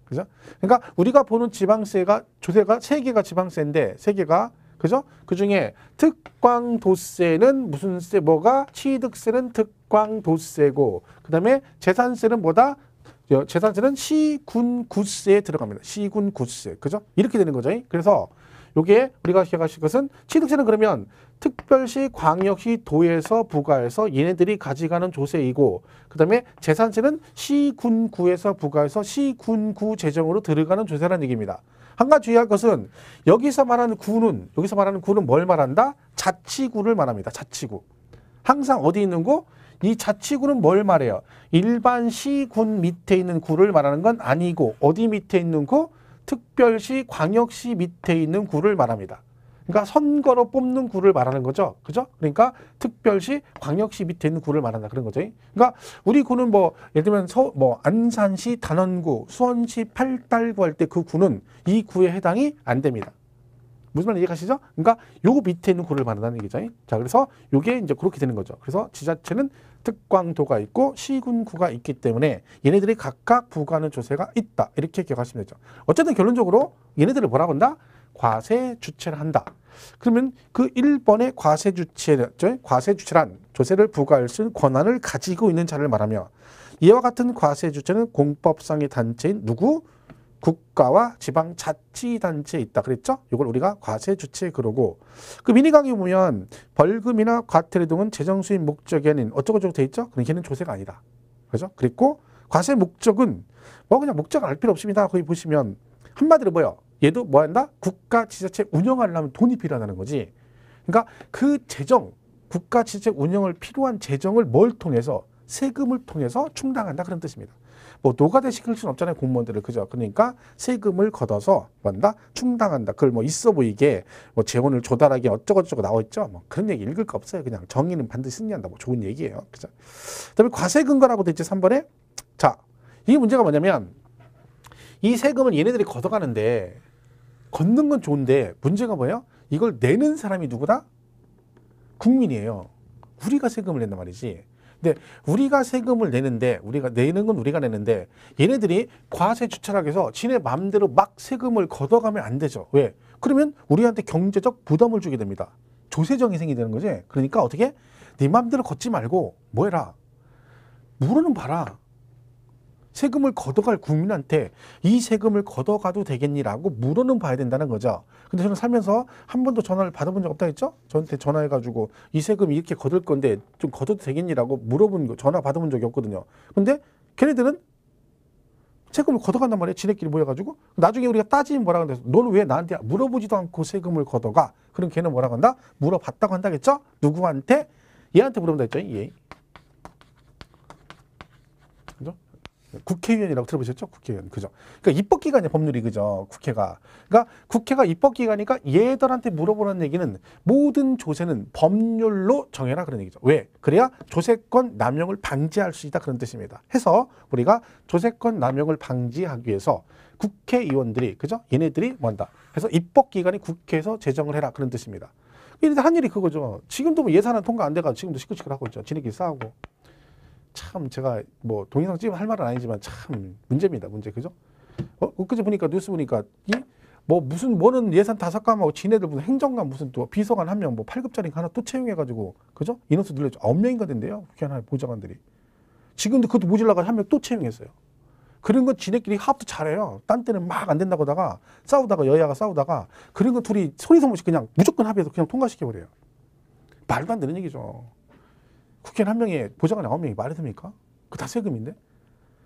그죠? 그러니까 우리가 보는 지방세가 조세가 3개가 지방세인데 3개가 그죠? 그 중에 특광도세는 무슨 세, 뭐가? 취득세는 특광도세고, 그 다음에 재산세는 뭐다? 재산세는 시군구세에 들어갑니다. 시군구세. 그죠? 이렇게 되는 거죠. 그래서 요게 우리가 기억하실 것은 취득세는 그러면 특별시, 광역시, 도에서 부과해서 얘네들이 가져가는 조세이고, 그 다음에 재산세는 시군구에서 부과해서 시군구 재정으로 들어가는 조세라는 얘기입니다. 한 가지 주의할 것은 여기서 말하는 구는 뭘 말한다? 자치구를 말합니다. 자치구. 항상 어디 있는 구? 이 자치구는 뭘 말해요? 일반 시군 밑에 있는 구를 말하는 건 아니고 어디 밑에 있는 구? 특별시, 광역시 밑에 있는 구를 말합니다. 그러니까 선거로 뽑는 구를 말하는 거죠. 그죠? 그러니까 특별시, 광역시 밑에 있는 구를 말한다. 그런 거죠. 그러니까 우리 구는 뭐 예를 들면 안산시 단원구, 수원시 팔달구 할 때 그 구는 이 구에 해당이 안 됩니다. 무슨 말인지 이해가시죠? 그러니까 요 밑에 있는 구를 말한다는 얘기죠. 자, 그래서 요게 이제 그렇게 되는 거죠. 그래서 지자체는 특광도가 있고 시군구가 있기 때문에 얘네들이 각각 부과하는 조세가 있다. 이렇게 기억하시면 되죠. 어쨌든 결론적으로 얘네들을 뭐라고 한다? 과세주체를 한다. 그러면 그 1번의 과세주체란 조세를 부과할 수 있는 권한을 가지고 있는 자를 말하며 이와 같은 과세주체는 공법상의 단체인 누구? 국가와 지방자치단체에 있다. 그랬죠? 이걸 우리가 과세주체 그러고 그 미니강의 보면 벌금이나 과태료 등은 재정수입 목적이 아닌 어쩌고저쩌고 돼 있죠? 그럼 걔는 조세가 아니다. 그죠? 그리고 과세 목적은 뭐 그냥 목적 알 필요 없습니다. 거기 보시면 한마디로 뭐요? 얘도 뭐 한다? 국가 지자체 운영하려면 돈이 필요하다는 거지. 그러니까 그 재정, 국가 지자체 운영을 필요한 재정을 뭘 통해서? 세금을 통해서 충당한다. 그런 뜻입니다. 뭐 노가대 시킬 수는 없잖아요. 공무원들을. 그죠? 그러니까 세금을 걷어서 뭐한다? 충당한다. 그걸 뭐 있어 보이게 뭐 재원을 조달하게 어쩌고저쩌고 나와 있죠. 뭐 그런 얘기 읽을 거 없어요. 그냥 정의는 반드시 승리한다. 뭐 좋은 얘기예요. 그죠? 그다음에 과세 근거라고 돼 있죠. 3번에. 자, 이 문제가 뭐냐면 이 세금을 얘네들이 걷어가는데 걷는 건 좋은데 문제가 뭐예요? 이걸 내는 사람이 누구다? 국민이에요. 우리가 세금을 낸단 말이지. 근데 우리가 세금을 내는데 우리가 내는 건 우리가 내는데 얘네들이 과세 주체라고 해서 지네 마음대로 막 세금을 걷어가면 안 되죠. 왜? 그러면 우리한테 경제적 부담을 주게 됩니다. 조세정이 생기는 거지. 그러니까 어떻게? 네 마음대로 걷지 말고 뭐 해라? 물어는 봐라. 세금을 걷어갈 국민한테 이 세금을 걷어가도 되겠니라고 물어는 봐야 된다는 거죠. 근데 저는 살면서 한 번도 전화를 받아본 적 없다 했죠? 저한테 전화해가지고 이 세금 이렇게 걷을 건데 좀 걷어도 되겠니라고 물어본 거, 전화 받아본 적이 없거든요. 근데 걔네들은 세금을 걷어간단 말이에요. 지네끼리 모여가지고. 나중에 우리가 따지면 뭐라고 한다? 너는 왜 나한테 물어보지도 않고 세금을 걷어가? 그럼 걔는 뭐라고 한다? 물어봤다고 한다겠죠? 누구한테? 얘한테 물어본다 했죠? 얘. 그죠? 국회의원이라고 들어보셨죠? 국회의원. 그죠? 그러니까 입법기관이야, 법률이. 그죠? 국회가. 그러니까 국회가 입법기관이니까 얘들한테 물어보는 얘기는 모든 조세는 법률로 정해라. 그런 얘기죠. 왜? 그래야 조세권 남용을 방지할 수 있다. 그런 뜻입니다. 해서 우리가 조세권 남용을 방지하기 위해서 국회의원들이, 그죠? 얘네들이 뭔다. 그래서 입법기관이 국회에서 제정을 해라. 그런 뜻입니다. 얘네들 한 일이 그거죠. 지금도 뭐 예산안 통과 안 돼가지고 지금도 시끌시끌하고 있죠. 지네끼리 싸우고. 참 제가 뭐 동영상 찍으면 할 말은 아니지만 참 문제입니다. 문제. 그죠? 그제 보니까 뉴스 보니까 뭐 무슨 뭐는 예산 다 삭감하고 지네들 무슨 행정관 무슨 또 비서관 한 명 뭐 8급짜리 하나 또 채용해가지고 그죠? 인원수 늘려줘. 9명인가 된대요. 국회의원 보좌관들이. 지금도 그것도 모질라가 한 명 또 채용했어요. 그런 건 지네끼리 합도 잘해요. 딴 때는 막 안 된다고 하다가 싸우다가 여야가 싸우다가 그런 거 둘이 소리소문없이 그냥 무조건 합의해서 그냥 통과시켜버려요. 말도 안 되는 얘기죠. 국회의원 한 명에 보좌관 9명이 말이 됩니까? 그거 다 세금인데?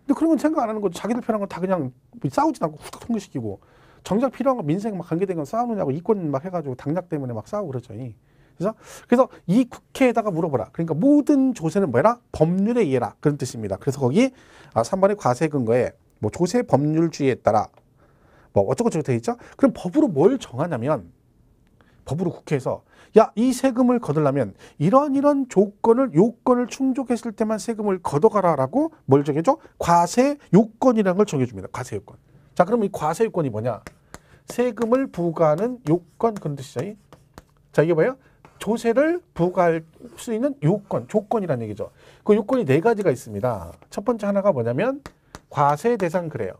근데 그런 건 생각 안 하는 거죠. 자기들 편한 건 다 그냥 싸우지도 않고 후딱 통과시키고 정작 필요한 거 민생 막 관계된 건 싸우느냐고 이권 막 해가지고 당락 때문에 막 싸우고 그러죠. 그래서 이 국회에다가 물어보라. 그러니까 모든 조세는 뭐라? 법률에 의해라. 그런 뜻입니다. 그래서 거기 3번의 과세 근거에 뭐 조세 법률주의에 따라 뭐 어쩌고저쩌고 돼 있죠? 그럼 법으로 뭘 정하냐면 법으로 국회에서 야, 이 세금을 거두려면 이런 요건을 충족했을 때만 세금을 걷어가라라고 뭘 정해줘? 과세 요건이라는 걸 정해줍니다. 과세 요건. 자, 그럼 이 과세 요건이 뭐냐? 세금을 부과하는 요건 그런 뜻이죠. 자, 이게 뭐예요? 조세를 부과할 수 있는 요건, 조건이라는 얘기죠. 그 요건이 4가지가 있습니다. 첫 번째 하나가 뭐냐면 과세 대상 그래요.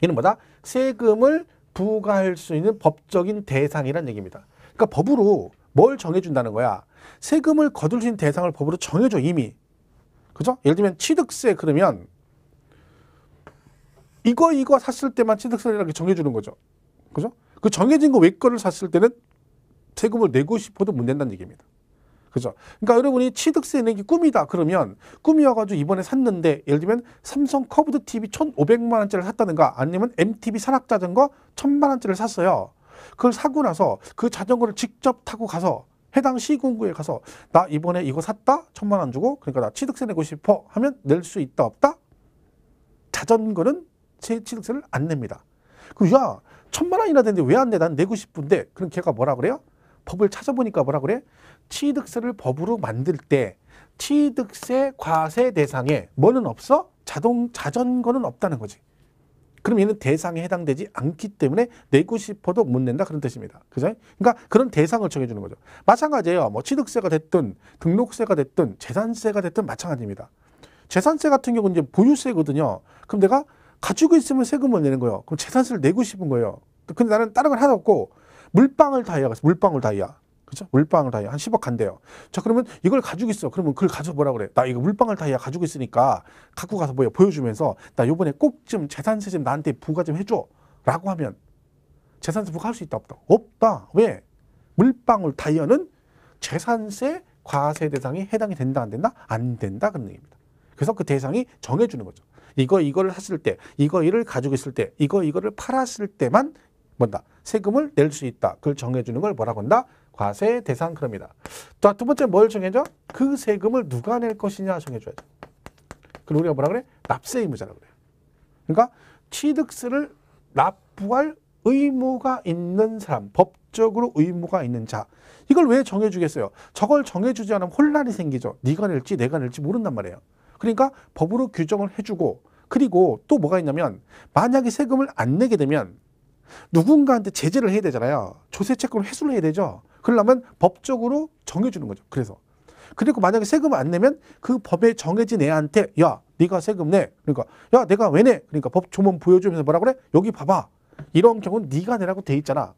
얘는 뭐다? 세금을 부과할 수 있는 법적인 대상이란 얘기입니다. 그러니까 법으로 뭘 정해준다는 거야. 세금을 거둘 수 있는 대상을 법으로 정해줘 이미. 그죠? 예를 들면 취득세 그러면 이거 샀을 때만 취득세라고 정해주는 거죠. 그죠? 그 정해진 거 외 거를 샀을 때는 세금을 내고 싶어도 못 낸다는 얘기입니다. 그죠? 그러니까 여러분이 취득세 내기 꿈이다 그러면 꿈이어가지고 이번에 샀는데 예를 들면 삼성 커브드 TV 1,500만 원짜리를 샀다든가 아니면 MTV 산악자전거 1,000만 원짜리를 샀어요. 그걸 사고 나서 그 자전거를 직접 타고 가서 해당 시군구에 가서 나 이번에 이거 샀다 1,000만 원 주고 그러니까 나 취득세 내고 싶어 하면 낼 수 있다 없다? 자전거는 취득세를 안 냅니다. 그럼 야 1,000만 원이나 되는데 왜 안 내? 난 내고 싶은데 그럼 걔가 뭐라 그래요? 법을 찾아보니까 뭐라 그래? 취득세를 법으로 만들 때 취득세 과세 대상에 뭐는 없어? 자전거는 없다는 거지. 그럼 얘는 대상에 해당되지 않기 때문에 내고 싶어도 못 낸다 그런 뜻입니다. 그죠? 그러니까 그런 대상을 정해주는 거죠. 마찬가지예요. 뭐 취득세가 됐든 등록세가 됐든 재산세가 됐든 마찬가지입니다. 재산세 같은 경우는 이제 보유세거든요. 그럼 내가 가지고 있으면 세금을 내는 거예요. 그럼 재산세를 내고 싶은 거예요. 근데 나는 다른 건 하나도 없고 물방울 다이아가 있어. 물방울 다이아. 그죠? 물방울 다이아 한 10억 간대요. 자, 그러면 이걸 가지고 있어. 그러면 그걸 가서 뭐라 그래? 나 이거 물방울 다이아 가지고 있으니까 갖고 가서 뭐야 보여주면서 나 요번에 꼭 좀 재산세 좀 나한테 부과 좀 해줘. 라고 하면 재산세 부과할 수 있다 없다? 없다. 왜? 물방울 다이아는 재산세 과세 대상이 해당이 된다 안 된다? 안 된다 그런 얘기입니다. 그래서 그 대상이 정해주는 거죠. 이거를 샀을 때, 이거를 가지고 있을 때, 이거를 팔았을 때만 뭔다? 세금을 낼 수 있다. 그걸 정해주는 걸 뭐라고 한다? 과세 대상 그럽니다. 자, 두 번째 뭘 정해줘? 그 세금을 누가 낼 것이냐 정해줘야죠. 그걸 우리가 뭐라 그래? 납세 의무자라고 그래요. 그러니까 취득세를 납부할 의무가 있는 사람, 법적으로 의무가 있는 자. 이걸 왜 정해주겠어요? 저걸 정해주지 않으면 혼란이 생기죠. 네가 낼지 내가 낼지 모른단 말이에요. 그러니까 법으로 규정을 해주고 그리고 또 뭐가 있냐면 만약에 세금을 안 내게 되면 누군가한테 제재를 해야 되잖아요. 조세채권을 회수를 해야 되죠. 그러려면 법적으로 정해주는 거죠. 그리고 만약에 세금을 안 내면 그 법에 정해진 애한테 야 네가 세금 내. 그러니까 야 내가 왜 내? 그러니까 법 조문 보여주면서 뭐라 그래? 여기 봐봐. 이런 경우는 네가 내라고 돼 있잖아.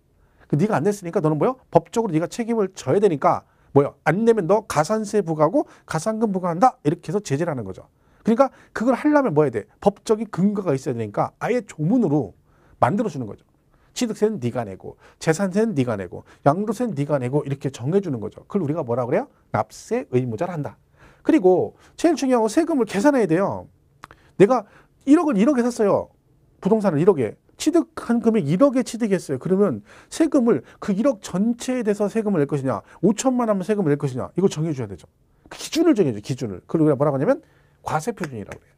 네가 안 냈으니까 너는 뭐요? 법적으로 네가 책임을 져야 되니까 뭐요? 안 내면 너 가산세 부과하고 가산금 부과한다. 이렇게 해서 제재를 하는 거죠. 그러니까 그걸 하려면 뭐 해야 돼? 법적인 근거가 있어야 되니까 아예 조문으로 만들어주는 거죠. 취득세는 네가 내고 재산세는 네가 내고 양도세는 네가 내고 이렇게 정해주는 거죠. 그걸 우리가 뭐라 그래요? 납세 의무자를 한다. 그리고 제일 중요한 건 세금을 계산해야 돼요. 내가 1억을 1억에 샀어요. 부동산을 1억에. 취득한 금액 1억에 취득했어요. 그러면 세금을 그 1억 전체에 대해서 세금을 낼 것이냐 5천만 하면 세금을 낼 것이냐 이거 정해줘야 되죠. 그 기준을 정해줘. 기준을. 그걸 우리가 뭐라고 하냐면 과세표준이라고 해요.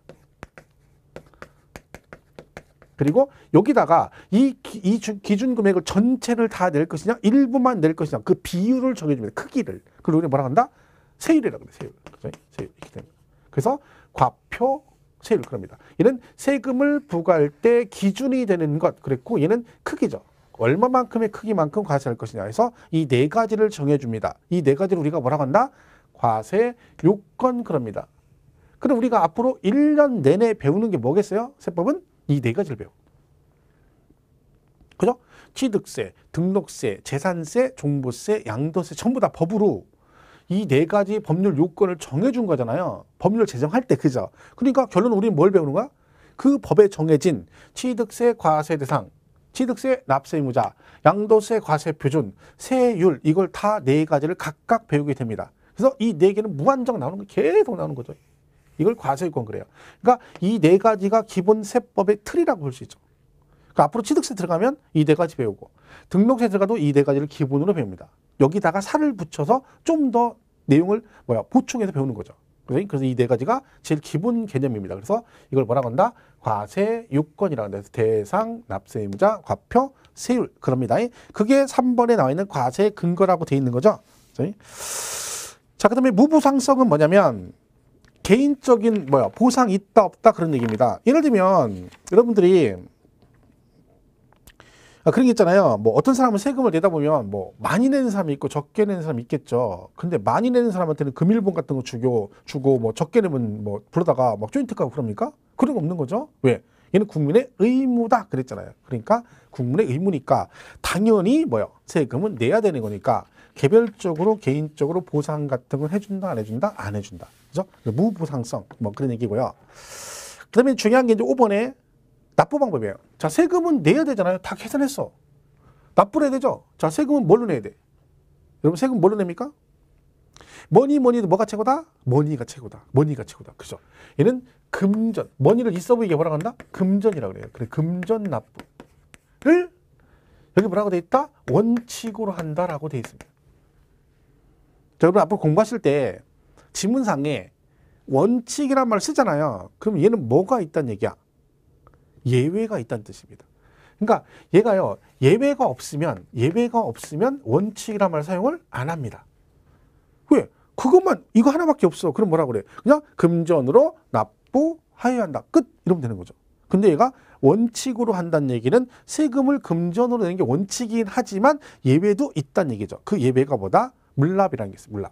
그리고 여기다가 이 기준 금액을 전체를 다 낼 것이냐 일부만 낼 것이냐 그 비율을 정해줍니다. 크기를. 그걸 우리가 뭐라고 한다? 세율이라고 해요. 세율. 그렇죠? 세율. 그래서 과표 세율 그럽니다. 얘는 세금을 부과할 때 기준이 되는 것 그랬고 얘는 크기죠. 얼마만큼의 크기만큼 과세할 것이냐 해서 이 네 가지를 정해줍니다. 이 네 가지를 우리가 뭐라고 한다? 과세 요건 그럽니다. 그럼 우리가 앞으로 1년 내내 배우는 게 뭐겠어요? 세법은 이 네 가지를 배워. 그죠? 취득세, 등록세, 재산세, 종부세, 양도세 전부 다 법으로 이 네 가지 법률 요건을 정해준 거잖아요. 법률 제정할 때 그죠? 그러니까 결론은 우리는 뭘 배우는 거야? 그 법에 정해진 취득세 과세 대상, 취득세 납세 의무자, 양도세 과세 표준, 세율 이걸 다 네 가지를 각각 배우게 됩니다. 그래서 이 네 개는 무한정 나오는 거 계속 나오는 거죠. 이걸 과세요건 그래요. 그러니까 이 네 가지가 기본 세법의 틀이라고 볼 수 있죠. 그러니까 앞으로 취득세 들어가면 이 네 가지 배우고 등록세 들어가도 이 네 가지를 기본으로 배웁니다. 여기다가 살을 붙여서 좀 더 내용을 보충해서 배우는 거죠. 그래서 이 네 가지가 제일 기본 개념입니다. 그래서 이걸 뭐라고 한다? 과세요건이라고 한다. 대상, 납세 의무자, 과표, 세율 그럽니다. 그게 3번에 나와 있는 과세 근거라고 돼 있는 거죠. 자, 그다음에 무보상성은 뭐냐면 개인적인 보상 있다 없다 그런 얘기입니다. 예를 들면 여러분들이 그런 게 있잖아요. 뭐 어떤 사람은 세금을 내다 보면 뭐 많이 내는 사람이 있고 적게 내는 사람이 있겠죠. 근데 많이 내는 사람한테는 금일봉 같은 거 주고 뭐 적게 내면 뭐 부르다가 막 조인트 가고 그럽니까? 그런 거 없는 거죠. 왜? 얘는 국민의 의무다 그랬잖아요. 그러니까 국민의 의무니까 당연히 뭐요? 세금은 내야 되는 거니까 개별적으로 개인적으로 보상 같은 걸 해준다 안 해준다? 안 해준다. 그죠? 무보상성 뭐 그런 얘기고요. 그다음에 중요한 게 이제 5번에 납부 방법이에요. 자, 세금은 내야 되잖아요. 다 계산했어. 납부를 해야 되죠. 자, 세금은 뭘로 내야 돼? 여러분 세금 뭘로 냅니까? 뭐니도 뭐가 최고다? 머니가 최고다. 머니가 최고다. 그죠? 얘는 금전. 머니를 있어 보이게 뭐라고 한다? 금전이라고 그래요. 그래, 금전 납부를 여기 뭐라고 돼 있다? 원칙으로 한다라고 돼 있습니다. 자, 여러분 앞으로 공부하실 때 지문상에 원칙이란 말을 쓰잖아요. 그럼 얘는 뭐가 있다는 얘기야? 예외가 있다는 뜻입니다. 그러니까 얘가요, 예외가 없으면 원칙이란 말 사용을 안 합니다. 왜? 그것만 이거 하나밖에 없어. 그럼 뭐라고 그래? 그냥 금전으로 납부하여야 한다. 끝. 이러면 되는 거죠. 근데 얘가 원칙으로 한다는 얘기는 세금을 금전으로 내는 게 원칙이긴 하지만 예외도 있다는 얘기죠. 그 예외가 뭐다? 물납이라는 게 있어요. 물납.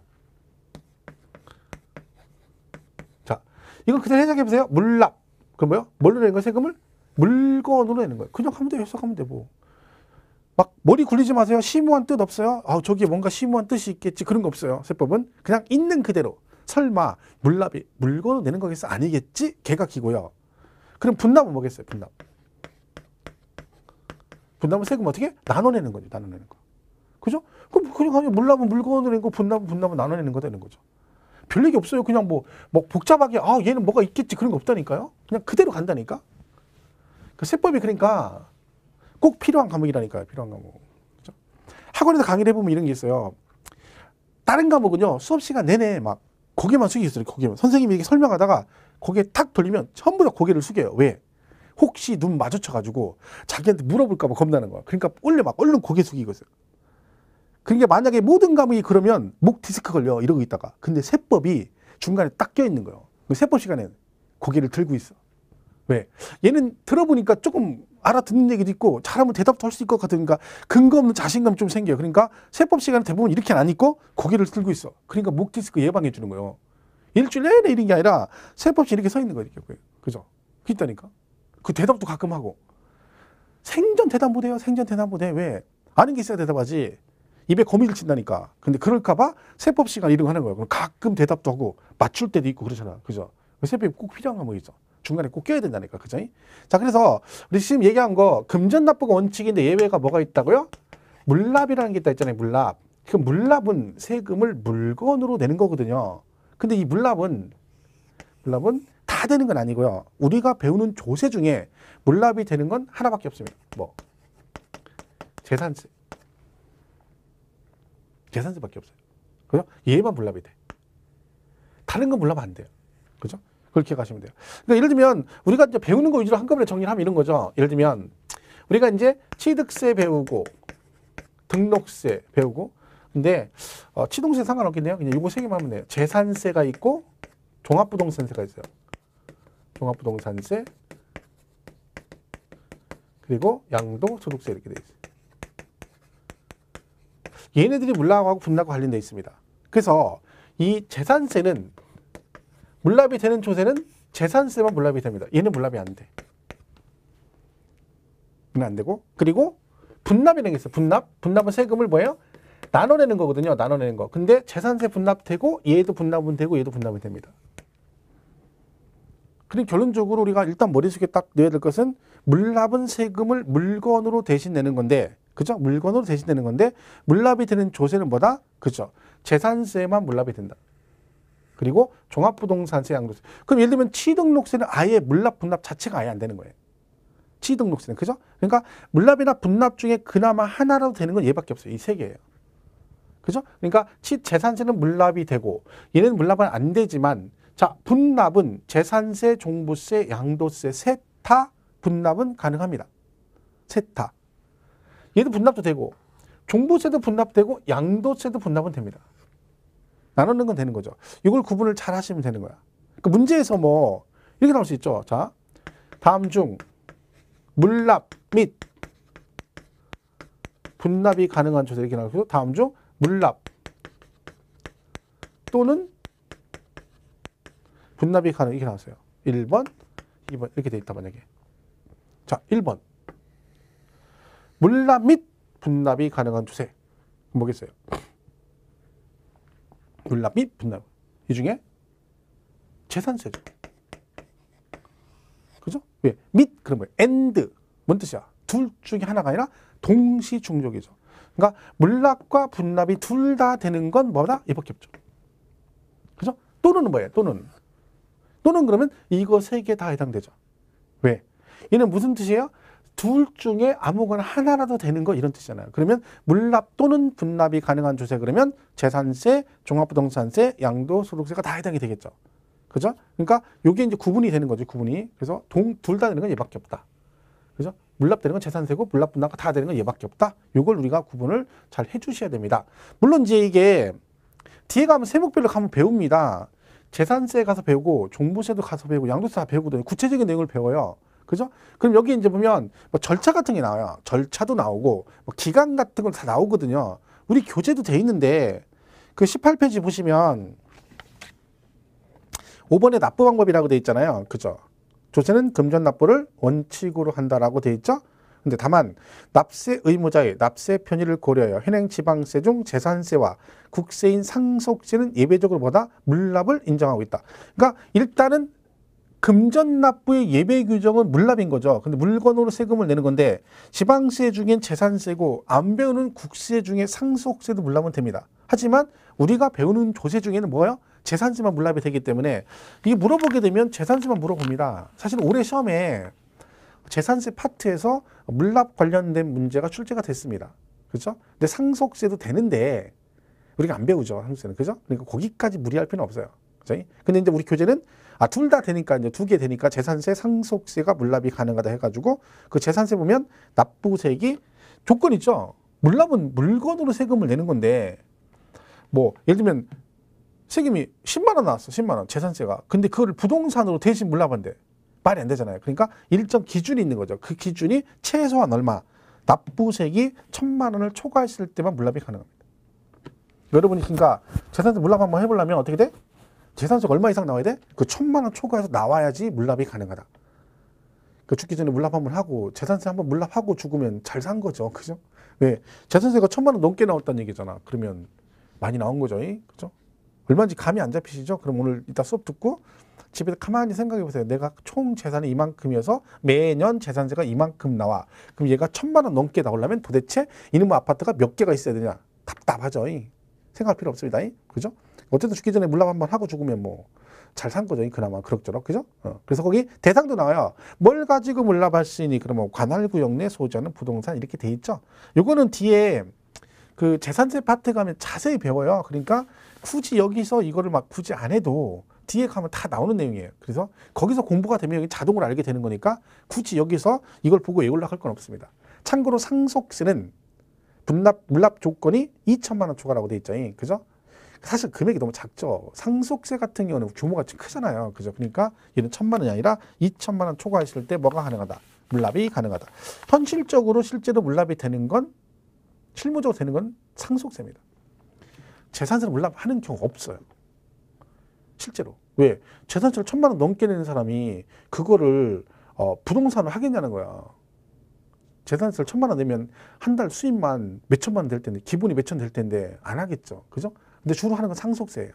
자, 이거 그대로 해석해 보세요. 물납. 그럼 뭐요? 뭘로 내는 거예요? 세금을? 물건으로 내는 거예요. 그냥 하면 돼. 해석하면 돼. 뭐. 막 머리 굴리지 마세요. 심오한 뜻 없어요. 아, 저기에 뭔가 심오한 뜻이 있겠지. 그런 거 없어요. 세법은 그냥 있는 그대로. 설마 물납이 물건으로 내는 거겠어? 아니겠지? 개가 기고요. 그럼 분납은 뭐겠어요? 분납. 분납은 세금 어떻게? 나눠내는 거죠. 나눠내는 거. 그죠? 그럼 그냥 물납은 물건으로 내는 거, 분납은 나눠내는 거 되는 거죠. 별 얘기 없어요. 그냥 뭐 복잡하게 아, 얘는 뭐가 있겠지. 그런 거 없다니까요. 그냥 그대로 간다니까. 그 세법이 그러니까 꼭 필요한 과목이라니까요. 필요한 과목. 그렇죠? 학원에서 강의를 해보면 이런 게 있어요. 다른 과목은요. 수업 시간 내내 막 고개만 숙이고 있어요. 고개만. 선생님이 이렇게 설명하다가 고개 탁 돌리면 전부 다 고개를 숙여요. 왜? 혹시 눈 마주쳐가지고 자기한테 물어볼까 봐 겁나는 거야. 그러니까 원래 막 얼른 고개 숙이고 있어요. 그러니까 만약에 모든 과목이 그러면 목 디스크 걸려. 이러고 있다가. 근데 세법이 중간에 딱 껴있는 거예요. 세법 시간에 고개를 들고 있어. 왜? 얘는 들어보니까 조금 알아듣는 얘기도 있고 잘하면 대답도 할 수 있을 것 같으니까 근거 없는 자신감 좀 생겨요. 그러니까 세법 시간에 대부분 이렇게 안 있고 고개를 들고 있어. 그러니까 목 디스크 예방해 주는 거예요. 일주일 내내 이런 게 아니라 세법시 이렇게 서 있는 거예요. 그죠? 그 있다니까. 그 대답도 가끔 하고. 생전 대답 못해요. 생전 대답 못해. 왜? 아는 게 있어야 대답하지. 입에 거미를 친다니까. 근데 그럴까봐 세법 시간 이런 거 하는 거예요. 그럼 가끔 대답도 하고 맞출 때도 있고 그러잖아. 그죠? 세법이 꼭 필요한 과목이죠. 중간에 꼭 껴야 된다니까. 그죠? 자, 그래서 우리 지금 얘기한 거 금전 납부가 원칙인데 예외가 뭐가 있다고요? 물납이라는 게 있다 했잖아요. 물납. 그 물납은 세금을 물건으로 내는 거거든요. 근데 이 물납은 다 되는 건 아니고요. 우리가 배우는 조세 중에 물납이 되는 건 하나밖에 없습니다. 뭐? 재산세. 재산세밖에 없어요. 그죠? 얘만 물납이 돼. 다른 건 물납 안 돼요. 그죠? 그렇게 가시면 돼요. 그러니까 예를 들면 우리가 이제 배우는 거 위주로 한꺼번에 정리를 하면 이런 거죠. 예를 들면 우리가 이제 취득세 배우고 등록세 배우고 근데 취등세 상관없겠네요. 그냥 이거 세 개만 하면 돼요. 재산세가 있고 종합부동산세가 있어요. 종합부동산세 그리고 양도소득세 이렇게 돼 있어요. 얘네들이 물납하고 분납과 관련돼 있습니다. 그래서 이 재산세는 물납이 되는 조세는 재산세만 물납이 됩니다. 얘는 물납이 안 돼. 얘는 안 되고 그리고 분납이라는 게 있어요. 분납은 세금을 뭐예요? 나눠내는 거거든요. 나눠내는 거. 근데 재산세 분납되고 얘도 분납은 되고 얘도 분납이 됩니다. 그리고 결론적으로 우리가 일단 머릿속에 딱 넣어야 될 것은 물납은 세금을 물건으로 대신 내는 건데 그죠? 물건으로 대신 내는 건데 물납이 되는 조세는 뭐다? 그죠? 재산세만 물납이 된다. 그리고 종합부동산세, 양도세. 그럼 예를 들면 취등록세는 아예 물납, 분납 자체가 아예 안 되는 거예요. 취등록세는. 그죠? 그러니까 물납이나 분납 중에 그나마 하나라도 되는 건 얘밖에 없어요. 이 세 개예요. 그죠? 그러니까 재산세는 물납이 되고 얘는 물납은 안 되지만 자, 분납은 재산세, 종부세, 양도세 셋 다 분납은 가능합니다. 셋 다. 얘도 분납도 되고 종부세도 분납되고 양도세도 분납은 됩니다. 나누는 건 되는 거죠. 이걸 구분을 잘 하시면 되는 거야. 그 문제에서 뭐 이렇게 나올 수 있죠. 자, 다음 중 물납 및 분납이 가능한 조세 이렇게 나오고 다음 중 물납 또는 분납이 가능 이렇게 나왔어요. 1번, 2번 이렇게 돼 있다 만약에. 자, 1번. 물납 및 분납이 가능한 조세. 뭐겠어요? 물납 및 분납. 이 중에 재산세죠. 그죠? 왜? 및 그런 거예요. and. 뭔 뜻이야? 둘 중에 하나가 아니라 동시 중족이죠. 그러니까 물납과 분납이 둘 다 되는 건 뭐다? 이밖에 없죠. 그죠? 또는 뭐예요? 또는 그러면 이거 세 개 다 해당되죠. 왜? 얘는 무슨 뜻이에요? 둘 중에 아무거나 하나라도 되는 거 이런 뜻이잖아요. 그러면 물납 또는 분납이 가능한 조세 그러면 재산세, 종합부동산세, 양도소득세가 다 해당이 되겠죠. 그죠? 그러니까 이게 이제 구분이 되는 거죠. 구분이. 그래서 둘 다 되는 건 얘밖에 없다. 그죠? 물납되는 건 재산세고 물납 분납가 다 되는 건 얘밖에 없다. 이걸 우리가 구분을 잘 해주셔야 됩니다. 물론 이제 이게 뒤에 가면 세목별로 가면 배웁니다. 재산세 가서 배우고 종부세도 가서 배우고 양도세 다 배우거든요. 구체적인 내용을 배워요. 그죠? 그럼 여기 이제 보면 뭐 절차 같은 게 나와요. 절차도 나오고 뭐 기간 같은 건 다 나오거든요. 우리 교재도 돼 있는데 그 18페이지 보시면 5번에 납부 방법이라고 돼 있잖아요. 그죠? 조세는 금전 납부를 원칙으로 한다라고 돼 있죠. 근데 다만 납세 의무자의 납세 편의를 고려하여 현행 지방세 중 재산세와 국세인 상속세는 예외적으로 보다 물납을 인정하고 있다. 그러니까 일단은 금전 납부의 예외 규정은 물납인 거죠. 근데 물건으로 세금을 내는 건데 지방세 중엔 재산세고 안 배우는 국세 중에 상속세도 물납은 됩니다. 하지만 우리가 배우는 조세 중에는 뭐예요? 재산세만 물납이 되기 때문에 이게 물어보게 되면 재산세만 물어봅니다. 사실 올해 시험에 재산세 파트에서 물납 관련된 문제가 출제가 됐습니다. 그렇죠? 근데 상속세도 되는데 우리가 안 배우죠. 상속세는. 그죠? 그러니까 거기까지 무리할 필요는 없어요. 그죠? 근데 이제 우리 교재는 둘 다 되니까 이제 두 개 되니까 재산세, 상속세가 물납이 가능하다 해가지고 그 재산세 보면 납부세액이 조건 있죠. 물납은 물건으로 세금을 내는 건데 뭐 예를 들면 세금이 10만 원 나왔어. 10만 원 재산세가. 근데 그걸 부동산으로 대신 물납한대. 말이 안 되잖아요. 그러니까 일정 기준이 있는 거죠. 그 기준이 최소한 얼마? 납부세액이 1,000만 원을 초과했을 때만 물납이 가능합니다. 여러분이 그러니까 재산세 물납 한번 해보려면 어떻게 돼? 재산세가 얼마 이상 나와야 돼? 그 1,000만 원 초과해서 나와야지 물납이 가능하다. 그 죽기 전에 물납 한번 하고 재산세 한번 물납하고 죽으면 잘 산 거죠. 그죠? 왜? 재산세가 1,000만 원 넘게 나왔다는 얘기잖아. 그러면 많이 나온 거죠. 그죠? 얼마인지 감이 안 잡히시죠? 그럼 오늘 이따 수업 듣고 집에서 가만히 생각해 보세요. 내가 총 재산이 이만큼이어서 매년 재산세가 이만큼 나와. 그럼 얘가 1,000만 원 넘게 나오려면 도대체 이놈의 아파트가 몇 개가 있어야 되냐? 답답하죠. 생각할 필요 없습니다. 그죠? 어쨌든 죽기 전에 물납 한번 하고 죽으면 뭐 잘 산 거죠. 그나마 그럭저럭. 그죠? 그래서 거기 대상도 나와요. 뭘 가지고 물납할 수 있니? 그러면 관할구역 내 소지하는 부동산 이렇게 돼 있죠. 요거는 뒤에 그 재산세 파트 가면 자세히 배워요. 그러니까 굳이 여기서 이거를 막 굳이 안 해도 뒤에 가면 다 나오는 내용이에요. 그래서 거기서 공부가 되면 여기 자동으로 알게 되는 거니까 굳이 여기서 이걸 보고 외우려고 할 건 없습니다. 참고로 상속세는 물납 조건이 2,000만 원 초과라고 돼 있죠. 그죠? 사실 금액이 너무 작죠. 상속세 같은 경우는 규모가 좀 크잖아요. 그죠? 그러니까 얘는 1,000만 원이 아니라 2,000만 원 초과했을 때 뭐가 가능하다? 물납이 가능하다. 현실적으로 실제로 물납이 되는 건 실무적으로 되는 건 상속세입니다. 재산세를 물납하는 경우가 없어요. 실제로. 왜? 재산세를 1,000만 원 넘게 내는 사람이 그거를 부동산을 하겠냐는 거야. 재산세를 1,000만 원 내면 한 달 수입만 몇천만 원 될 텐데 기본이 몇천 될 텐데 안 하겠죠. 그죠? 근데 주로 하는 건 상속세예요.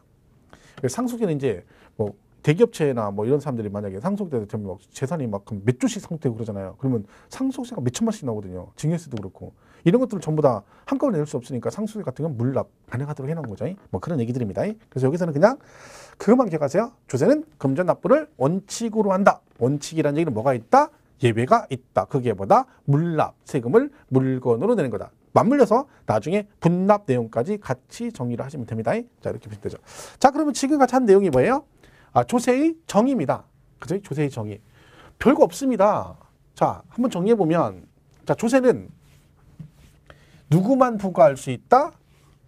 상속세는 이제 뭐 대기업체나 뭐 이런 사람들이 만약에 상속세 되면 막 재산이 막 몇 조씩 상속되고 그러잖아요. 그러면 상속세가 몇 천만씩 나오거든요. 증여세도 그렇고. 이런 것들을 전부 다 한꺼번에 낼 수 없으니까 상속세 같은 건 물납 가능하도록 해놓은 거죠. 뭐 그런 얘기들입니다. 그래서 여기서는 그냥 그것만 기억하세요. 조세는 금전 납부를 원칙으로 한다. 원칙이라는 얘기는 뭐가 있다? 예외가 있다. 그게 뭐다? 물납, 세금을 물건으로 내는 거다. 맞물려서 나중에 분납 내용까지 같이 정리를 하시면 됩니다. 자, 이렇게 보시면 되죠. 자, 그러면 지금 같이 한 내용이 뭐예요? 조세의 정의입니다. 그죠? 조세의 정의. 별거 없습니다. 자, 한번 정리해보면, 자, 조세는 누구만 부과할 수 있다?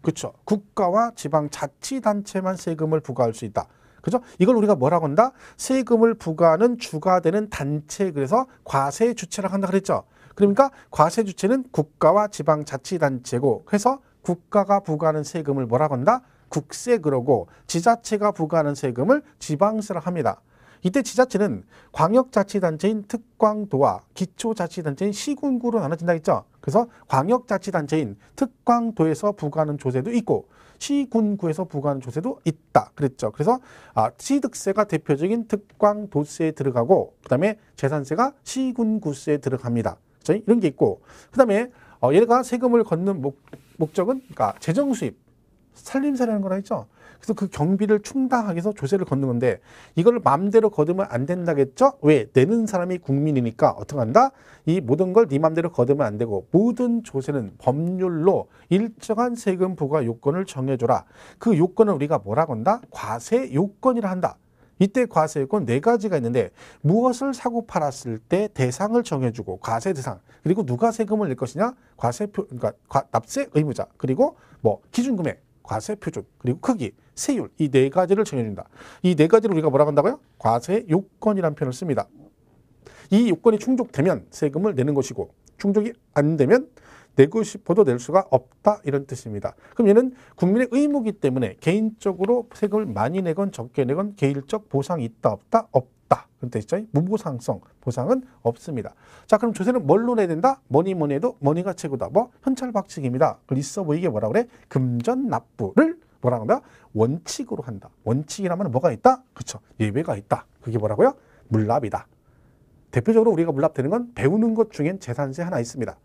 그렇죠. 국가와 지방자치단체만 세금을 부과할 수 있다. 그죠? 이걸 우리가 뭐라고 한다? 세금을 부과하는 주가 되는 단체, 그래서 과세 주체라고 한다 그랬죠. 그러니까 과세 주체는 국가와 지방자치단체고, 그래서 국가가 부과하는 세금을 뭐라고 한다? 국세 그러고 지자체가 부과하는 세금을 지방세라고 합니다. 이때 지자체는 광역자치단체인 특광도와 기초자치단체인 시군구로 나눠진다 했죠. 그래서 광역자치단체인 특광도에서 부과하는 조세도 있고 시군구에서 부과하는 조세도 있다 그랬죠. 그래서 취득세가 대표적인 특광도세에 들어가고 그다음에 재산세가 시군구세에 들어갑니다. 그렇죠? 이런 게 있고 그다음에 얘가 세금을 걷는 목적은 그러니까 재정 수입, 살림살이라는 거라 했죠. 그래서 그 경비를 충당하기 위해서 조세를 걷는 건데 이걸 마음대로 걷으면 안 된다겠죠? 왜? 내는 사람이 국민이니까 어떻게 한다? 이 모든 걸 네 마음대로 걷으면 안 되고 모든 조세는 법률로 일정한 세금 부과 요건을 정해줘라. 그 요건을 우리가 뭐라고 한다? 과세 요건이라 한다. 이때 과세 요건 네 가지가 있는데 무엇을 사고 팔았을 때 대상을 정해주고 과세 대상 그리고 누가 세금을 낼 것이냐? 과세표 그러니까 납세 의무자 그리고 뭐 기준금액 과세 표준 그리고 크기 세율 이 네 가지를 정해준다. 이 네 가지를 우리가 뭐라고 한다고요? 과세 요건이라는 표현을 씁니다. 이 요건이 충족되면 세금을 내는 것이고 충족이 안 되면 내고 싶어도 낼 수가 없다 이런 뜻입니다. 그럼 얘는 국민의 의무이기 때문에 개인적으로 세금을 많이 내건 적게 내건 개인적 보상이 있다 없다? 없다. 그런 뜻이죠. 무보상성 보상은 없습니다. 자 그럼 조세는 뭘로 내야 된다? 뭐니 해도 머니가 최고다. 뭐 현찰박치기입니다. 그걸 있어 보이게 뭐라 그래? 금전납부를 뭐라고 한다? 원칙으로 한다. 원칙이라면 뭐가 있다? 그렇죠. 예외가 있다. 그게 뭐라고요? 물납이다. 대표적으로 우리가 물납되는 건 배우는 것 중엔 재산세 하나 있습니다.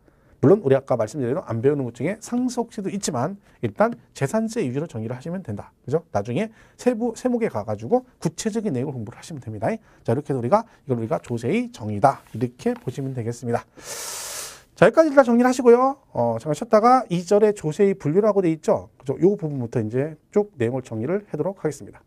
물론 우리 아까 말씀드린 안 배우는 것 중에 상속세도 있지만 일단 재산세 위주로 정의를 하시면 된다. 그죠? 나중에 세목에 가가지고 구체적인 내용을 공부를 하시면 됩니다. 자 이렇게 해서 이걸 우리가 조세의 정의다 이렇게 보시면 되겠습니다. 자 여기까지 다 정리를 하시고요. 잠깐 쉬었다가 2절에 조세의 분류라고 돼 있죠. 그죠? 이 부분부터 이제 쭉 내용을 정리를 하도록 하겠습니다.